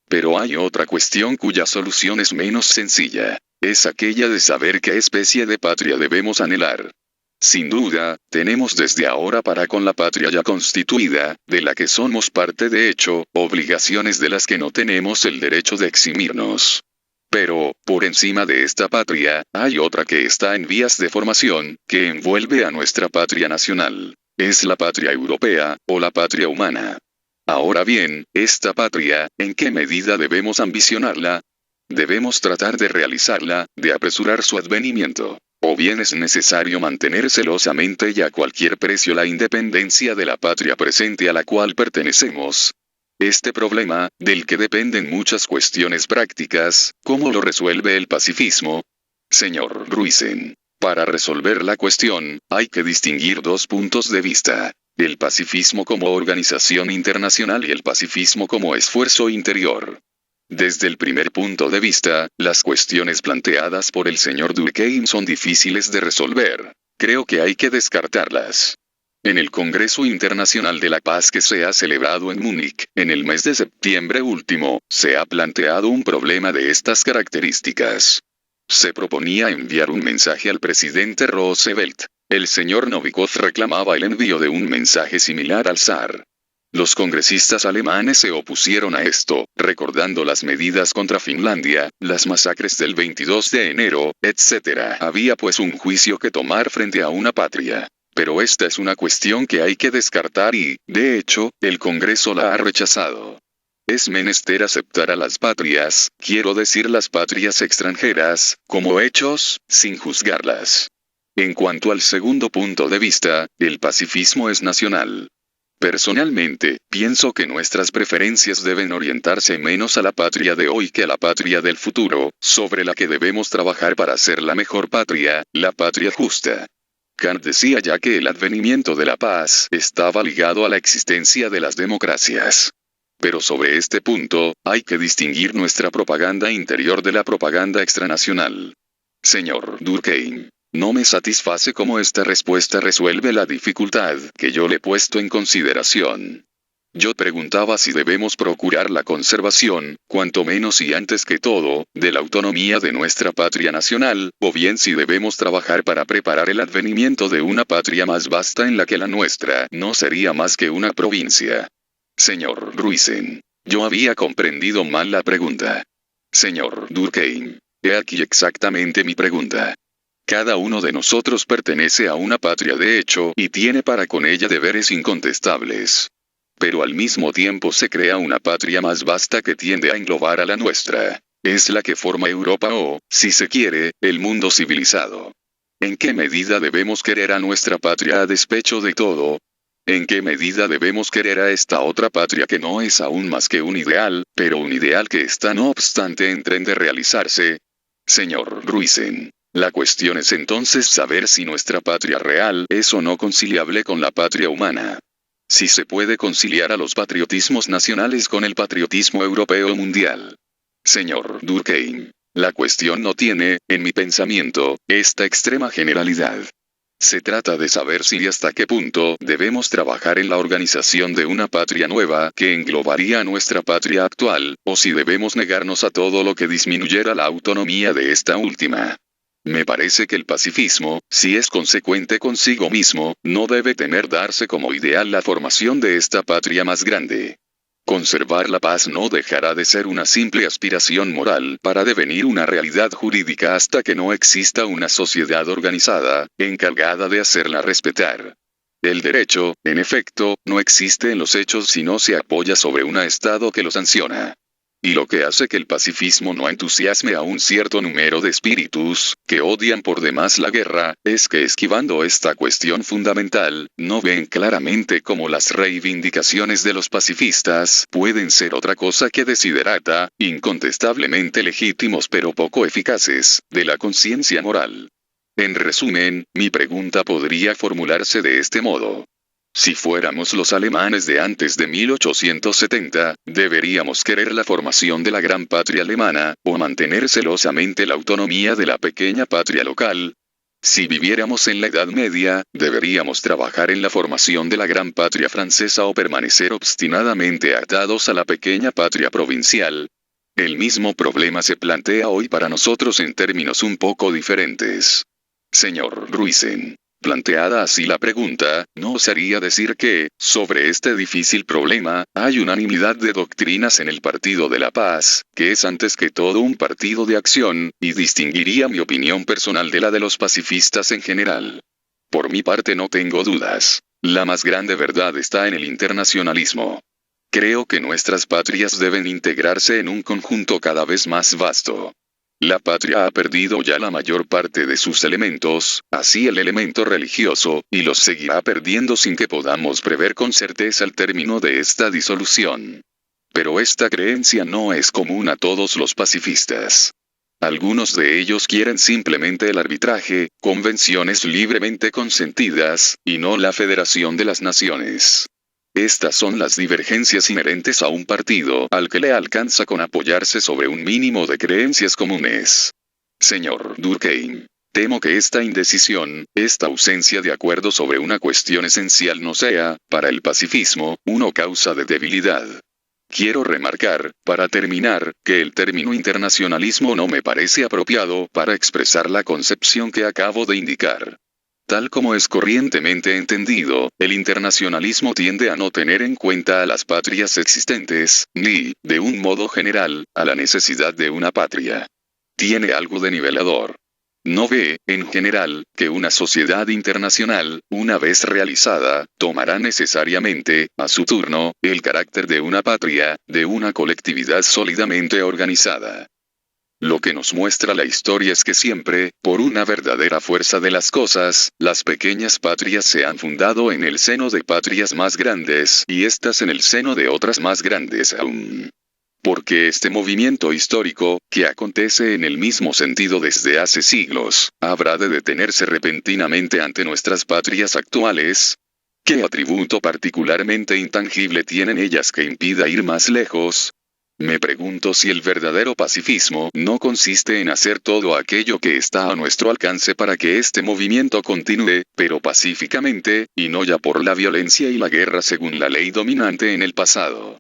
Pero hay otra cuestión cuya solución es menos sencilla. Es aquella de saber qué especie de patria debemos anhelar. Sin duda, tenemos desde ahora para con la patria ya constituida, de la que somos parte de hecho, obligaciones de las que no tenemos el derecho de eximirnos. Pero, por encima de esta patria, hay otra que está en vías de formación, que envuelve a nuestra patria nacional. Es la patria europea, o la patria humana. Ahora bien, esta patria, ¿en qué medida debemos ambicionarla? ¿Debemos tratar de realizarla, de apresurar su advenimiento? ¿O bien es necesario mantener celosamente y a cualquier precio la independencia de la patria presente a la cual pertenecemos? Este problema, del que dependen muchas cuestiones prácticas, ¿cómo lo resuelve el pacifismo? Señor Ruizen, para resolver la cuestión, hay que distinguir dos puntos de vista. El pacifismo como organización internacional y el pacifismo como esfuerzo interior. Desde el primer punto de vista, las cuestiones planteadas por el señor Durkheim son difíciles de resolver. Creo que hay que descartarlas. En el Congreso Internacional de la Paz que se ha celebrado en Múnich, en el mes de septiembre último, se ha planteado un problema de estas características. Se proponía enviar un mensaje al presidente Roosevelt. El señor Novikov reclamaba el envío de un mensaje similar al zar. Los congresistas alemanes se opusieron a esto, recordando las medidas contra Finlandia, las masacres del 22 de enero, etc. Había pues un juicio que tomar frente a una patria. Pero esta es una cuestión que hay que descartar y, de hecho, el Congreso la ha rechazado. Es menester aceptar a las patrias, quiero decir las patrias extranjeras, como hechos, sin juzgarlas. En cuanto al segundo punto de vista, el pacifismo es nacional. Personalmente, pienso que nuestras preferencias deben orientarse menos a la patria de hoy que a la patria del futuro, sobre la que debemos trabajar para ser la mejor patria, la patria justa. Kant decía ya que el advenimiento de la paz estaba ligado a la existencia de las democracias. Pero sobre este punto, hay que distinguir nuestra propaganda interior de la propaganda extranacional. Señor Durkheim, no me satisface cómo esta respuesta resuelve la dificultad que yo le he puesto en consideración. Yo preguntaba si debemos procurar la conservación, cuanto menos y antes que todo, de la autonomía de nuestra patria nacional, o bien si debemos trabajar para preparar el advenimiento de una patria más vasta en la que la nuestra no sería más que una provincia. Señor Ruizen, yo había comprendido mal la pregunta. Señor Durkheim, he aquí exactamente mi pregunta. Cada uno de nosotros pertenece a una patria de hecho y tiene para con ella deberes incontestables. Pero al mismo tiempo se crea una patria más vasta que tiende a englobar a la nuestra. Es la que forma Europa o, si se quiere, el mundo civilizado. ¿En qué medida debemos querer a nuestra patria a despecho de todo? ¿En qué medida debemos querer a esta otra patria que no es aún más que un ideal, pero un ideal que está no obstante en tren de realizarse? Señor Ruizen, la cuestión es entonces saber si nuestra patria real es o no conciliable con la patria humana. Si se puede conciliar a los patriotismos nacionales con el patriotismo europeo mundial. Señor Durkheim, la cuestión no tiene, en mi pensamiento, esta extrema generalidad. Se trata de saber si y hasta qué punto debemos trabajar en la organización de una patria nueva que englobaría a nuestra patria actual, o si debemos negarnos a todo lo que disminuyera la autonomía de esta última. Me parece que el pacifismo, si es consecuente consigo mismo, no debe temer darse como ideal la formación de esta patria más grande. Conservar la paz no dejará de ser una simple aspiración moral para devenir una realidad jurídica hasta que no exista una sociedad organizada, encargada de hacerla respetar. El derecho, en efecto, no existe en los hechos si no se apoya sobre un Estado que lo sanciona. Y lo que hace que el pacifismo no entusiasme a un cierto número de espíritus, que odian por demás la guerra, es que esquivando esta cuestión fundamental, no ven claramente cómo las reivindicaciones de los pacifistas pueden ser otra cosa que desiderata, incontestablemente legítimos pero poco eficaces, de la conciencia moral. En resumen, mi pregunta podría formularse de este modo. Si fuéramos los alemanes de antes de 1870, ¿deberíamos querer la formación de la gran patria alemana, o mantener celosamente la autonomía de la pequeña patria local? Si viviéramos en la Edad Media, deberíamos trabajar en la formación de la gran patria francesa o permanecer obstinadamente atados a la pequeña patria provincial. El mismo problema se plantea hoy para nosotros en términos un poco diferentes. Señor Ruizen. Planteada así la pregunta, no osaría decir que, sobre este difícil problema, hay unanimidad de doctrinas en el Partido de la Paz, que es antes que todo un partido de acción, y distinguiría mi opinión personal de la de los pacifistas en general. Por mi parte no tengo dudas. La más grande verdad está en el internacionalismo. Creo que nuestras patrias deben integrarse en un conjunto cada vez más vasto. La patria ha perdido ya la mayor parte de sus elementos, así el elemento religioso, y los seguirá perdiendo sin que podamos prever con certeza el término de esta disolución. Pero esta creencia no es común a todos los pacifistas. Algunos de ellos quieren simplemente el arbitraje, convenciones libremente consentidas, y no la federación de las naciones. Estas son las divergencias inherentes a un partido al que le alcanza con apoyarse sobre un mínimo de creencias comunes. Señor Durkheim, temo que esta indecisión, esta ausencia de acuerdo sobre una cuestión esencial no sea, para el pacifismo, una causa de debilidad. Quiero remarcar, para terminar, que el término internacionalismo no me parece apropiado para expresar la concepción que acabo de indicar. Tal como es corrientemente entendido, el internacionalismo tiende a no tener en cuenta a las patrias existentes, ni, de un modo general, a la necesidad de una patria. Tiene algo de nivelador. No ve, en general, que una sociedad internacional, una vez realizada, tomará necesariamente, a su turno, el carácter de una patria, de una colectividad sólidamente organizada. Lo que nos muestra la historia es que siempre, por una verdadera fuerza de las cosas, las pequeñas patrias se han fundado en el seno de patrias más grandes y éstas en el seno de otras más grandes aún. Porque este movimiento histórico, que acontece en el mismo sentido desde hace siglos, habrá de detenerse repentinamente ante nuestras patrias actuales. ¿Qué atributo particularmente intangible tienen ellas que impida ir más lejos? Me pregunto si el verdadero pacifismo no consiste en hacer todo aquello que está a nuestro alcance para que este movimiento continúe, pero pacíficamente, y no ya por la violencia y la guerra según la ley dominante en el pasado.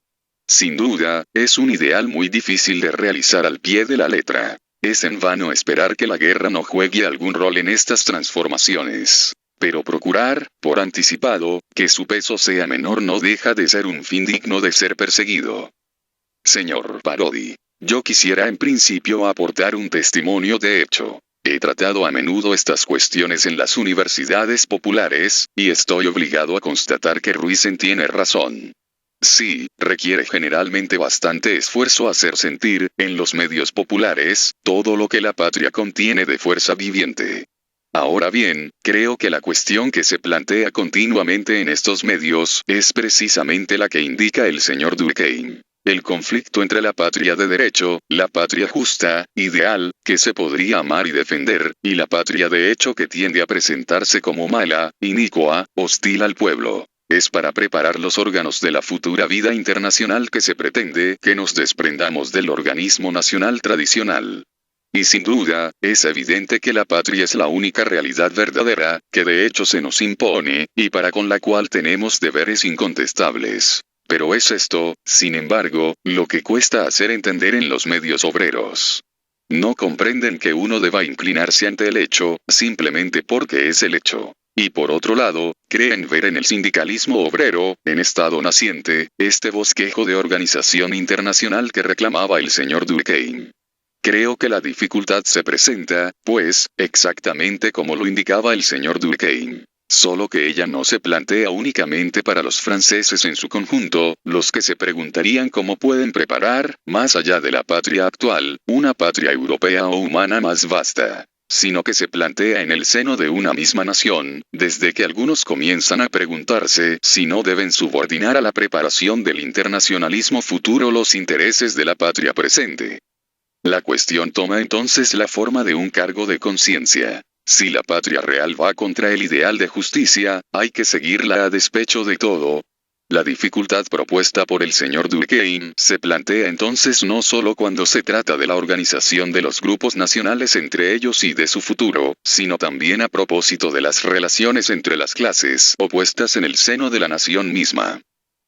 Sin duda, es un ideal muy difícil de realizar al pie de la letra. Es en vano esperar que la guerra no juegue algún rol en estas transformaciones. Pero procurar, por anticipado, que su peso sea menor no deja de ser un fin digno de ser perseguido. Señor Parodi, yo quisiera en principio aportar un testimonio de hecho. He tratado a menudo estas cuestiones en las universidades populares, y estoy obligado a constatar que Ruizen tiene razón. Sí, requiere generalmente bastante esfuerzo hacer sentir, en los medios populares, todo lo que la patria contiene de fuerza viviente. Ahora bien, creo que la cuestión que se plantea continuamente en estos medios es precisamente la que indica el señor Durkheim. El conflicto entre la patria de derecho, la patria justa, ideal, que se podría amar y defender, y la patria de hecho que tiende a presentarse como mala, inicua, hostil al pueblo. Es para preparar los órganos de la futura vida internacional que se pretende que nos desprendamos del organismo nacional tradicional. Y sin duda, es evidente que la patria es la única realidad verdadera, que de hecho se nos impone, y para con la cual tenemos deberes incontestables. Pero es esto, sin embargo, lo que cuesta hacer entender en los medios obreros. No comprenden que uno deba inclinarse ante el hecho, simplemente porque es el hecho. Y por otro lado, creen ver en el sindicalismo obrero, en estado naciente, este bosquejo de organización internacional que reclamaba el señor Durkheim. Creo que la dificultad se presenta, pues, exactamente como lo indicaba el señor Durkheim. Solo que ella no se plantea únicamente para los franceses en su conjunto, los que se preguntarían cómo pueden preparar, más allá de la patria actual, una patria europea o humana más vasta. Sino que se plantea en el seno de una misma nación, desde que algunos comienzan a preguntarse si no deben subordinar a la preparación del internacionalismo futuro los intereses de la patria presente. La cuestión toma entonces la forma de un cargo de conciencia. Si la patria real va contra el ideal de justicia, hay que seguirla a despecho de todo. La dificultad propuesta por el señor Durkheim se plantea entonces no solo cuando se trata de la organización de los grupos nacionales entre ellos y de su futuro, sino también a propósito de las relaciones entre las clases opuestas en el seno de la nación misma.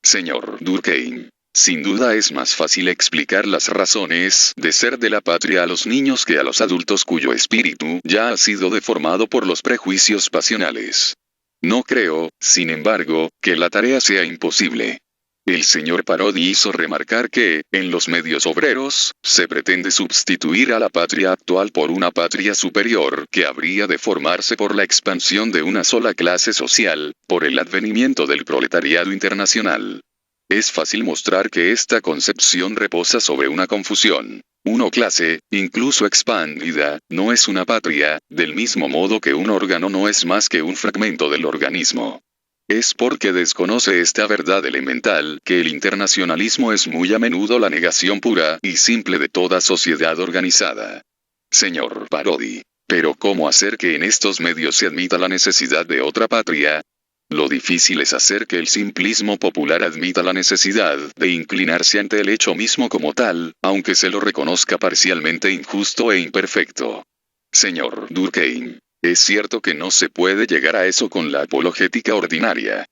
Señor Durkheim, sin duda es más fácil explicar las razones de ser de la patria a los niños que a los adultos cuyo espíritu ya ha sido deformado por los prejuicios pasionales. No creo, sin embargo, que la tarea sea imposible. El señor Parodi hizo remarcar que, en los medios obreros, se pretende sustituir a la patria actual por una patria superior que habría de formarse por la expansión de una sola clase social, por el advenimiento del proletariado internacional. Es fácil mostrar que esta concepción reposa sobre una confusión. Una clase, incluso expandida, no es una patria, del mismo modo que un órgano no es más que un fragmento del organismo. Es porque desconoce esta verdad elemental que el internacionalismo es muy a menudo la negación pura y simple de toda sociedad organizada. Señor Parodi, pero ¿cómo hacer que en estos medios se admita la necesidad de otra patria? Lo difícil es hacer que el simplismo popular admita la necesidad de inclinarse ante el hecho mismo como tal, aunque se lo reconozca parcialmente injusto e imperfecto. Señor Durkheim, es cierto que no se puede llegar a eso con la apologética ordinaria.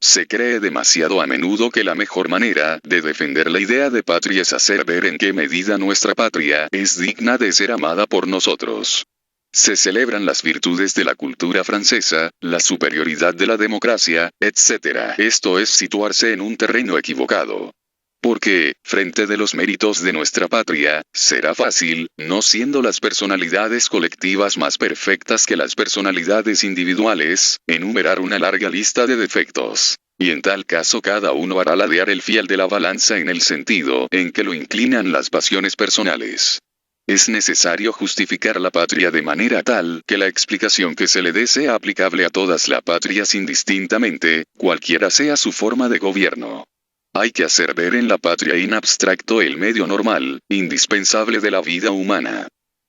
Se cree demasiado a menudo que la mejor manera de defender la idea de patria es hacer ver en qué medida nuestra patria es digna de ser amada por nosotros. Se celebran las virtudes de la cultura francesa, la superioridad de la democracia, etc. Esto es situarse en un terreno equivocado. Porque, frente de los méritos de nuestra patria, será fácil, no siendo las personalidades colectivas más perfectas que las personalidades individuales, enumerar una larga lista de defectos. Y en tal caso cada uno hará ladear el fiel de la balanza en el sentido en que lo inclinan las pasiones personales. Es necesario justificar la patria de manera tal que la explicación que se le dé sea aplicable a todas las patrias indistintamente, cualquiera sea su forma de gobierno. Hay que hacer ver en la patria en abstracto el medio normal, indispensable de la vida humana.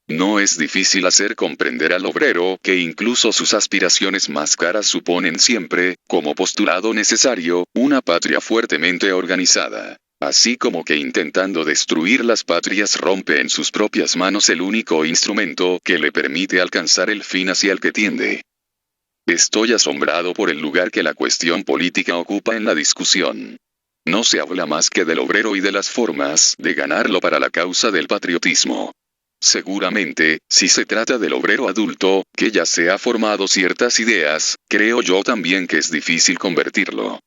No es difícil hacer comprender al obrero que incluso sus aspiraciones más caras suponen siempre, como postulado necesario, una patria fuertemente organizada. Así como que intentando destruir las patrias rompe en sus propias manos el único instrumento que le permite alcanzar el fin hacia el que tiende. Estoy asombrado por el lugar que la cuestión política ocupa en la discusión. No se habla más que del obrero y de las formas de ganarlo para la causa del patriotismo. Seguramente, si se trata del obrero adulto, que ya se ha formado ciertas ideas, creo yo también que es difícil convertirlo.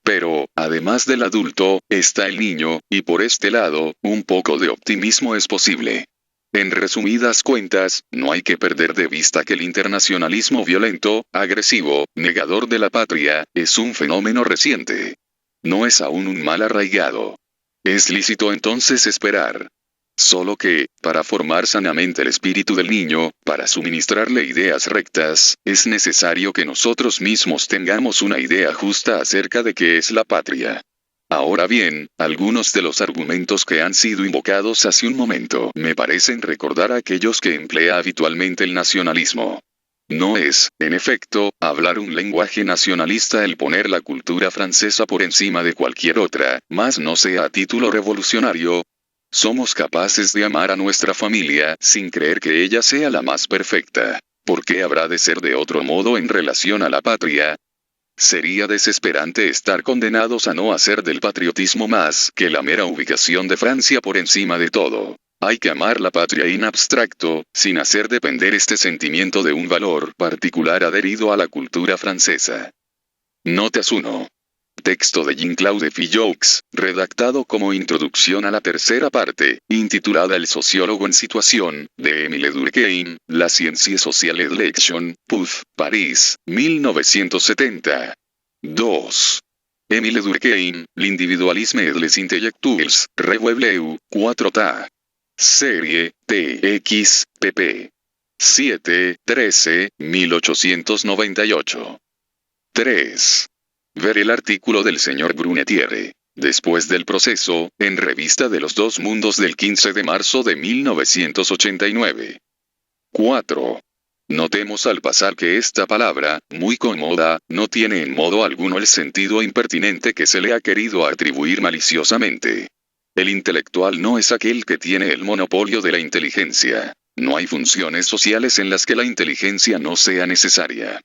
Pero, además del adulto, está el niño, y por este lado, un poco de optimismo es posible. En resumidas cuentas, no hay que perder de vista que el internacionalismo violento, agresivo, negador de la patria, es un fenómeno reciente. No es aún un mal arraigado. Es lícito entonces esperar. Solo que, para formar sanamente el espíritu del niño, para suministrarle ideas rectas, es necesario que nosotros mismos tengamos una idea justa acerca de qué es la patria. Ahora bien, algunos de los argumentos que han sido invocados hace un momento me parecen recordar a aquellos que emplea habitualmente el nacionalismo. No es, en efecto, hablar un lenguaje nacionalista el poner la cultura francesa por encima de cualquier otra, mas no sea a título revolucionario. Somos capaces de amar a nuestra familia sin creer que ella sea la más perfecta. ¿Por qué habrá de ser de otro modo en relación a la patria? Sería desesperante estar condenados a no hacer del patriotismo más que la mera ubicación de Francia por encima de todo. Hay que amar la patria en abstracto, sin hacer depender este sentimiento de un valor particular adherido a la cultura francesa. Notas 1. Texto de Jean-Claude Filloux, redactado como introducción a la tercera parte, intitulada El sociólogo en situación, de Émile Durkheim, La Sciences Sociales Lection, Puff, París, 1970. 2. Émile Durkheim, L'Individualisme et les Intellectuels, Revuebleu, 4 Serie, TX, pp. 7, 13, 1898. 3. Ver el artículo del señor Brunetière, después del proceso, en Revista de los Dos Mundos del 15 de marzo de 1989. 4. Notemos al pasar que esta palabra, muy cómoda, no tiene en modo alguno el sentido impertinente que se le ha querido atribuir maliciosamente. El intelectual no es aquel que tiene el monopolio de la inteligencia. No hay funciones sociales en las que la inteligencia no sea necesaria.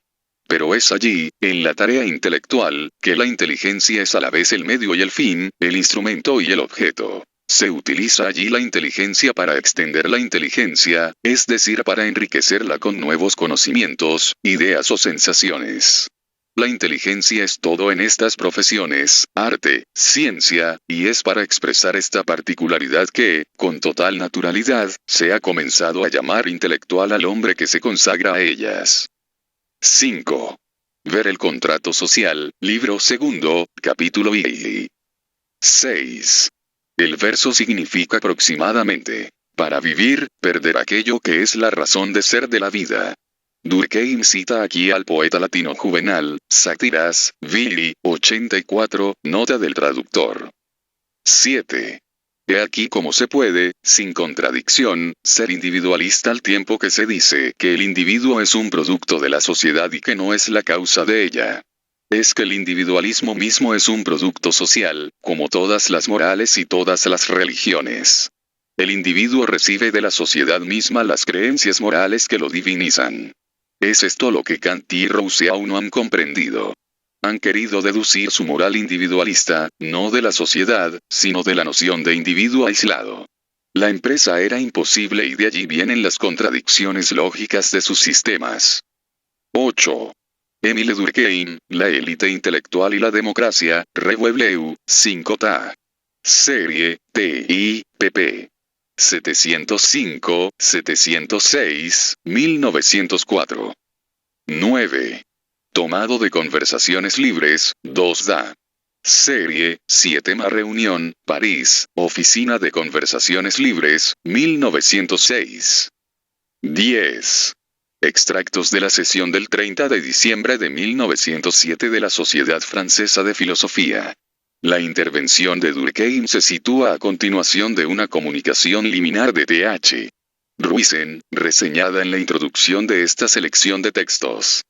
Pero es allí, en la tarea intelectual, que la inteligencia es a la vez el medio y el fin, el instrumento y el objeto. Se utiliza allí la inteligencia para extender la inteligencia, es decir, para enriquecerla con nuevos conocimientos, ideas o sensaciones. La inteligencia es todo en estas profesiones, arte, ciencia, y es para expresar esta particularidad que, con total naturalidad, se ha comenzado a llamar intelectual al hombre que se consagra a ellas. 5. Ver el contrato social, libro segundo, capítulo I. 6. El verso significa aproximadamente, para vivir, perder aquello que es la razón de ser de la vida. Durkheim cita aquí al poeta latino Juvenal, Sátiras, Vili, 84, nota del traductor. 7. He aquí cómo se puede, sin contradicción, ser individualista al tiempo que se dice que el individuo es un producto de la sociedad y que no es la causa de ella. Es que el individualismo mismo es un producto social, como todas las morales y todas las religiones. El individuo recibe de la sociedad misma las creencias morales que lo divinizan. Es esto lo que Kant y Rousseau no han comprendido. Han querido deducir su moral individualista, no de la sociedad, sino de la noción de individuo aislado. La empresa era imposible y de allí vienen las contradicciones lógicas de sus sistemas. 8. Émile Durkheim, La élite intelectual y la democracia, Revueleu, 5 Serie, TI, pp. 705, 706, 1904. 9. Tomado de Conversaciones Libres, 2 Serie, 7 Reunión, París, Oficina de Conversaciones Libres, 1906. 10. Extractos de la sesión del 30 de diciembre de 1907 de la Sociedad Francesa de Filosofía. La intervención de Durkheim se sitúa a continuación de una comunicación liminar de Th. Ruisen, reseñada en la introducción de esta selección de textos.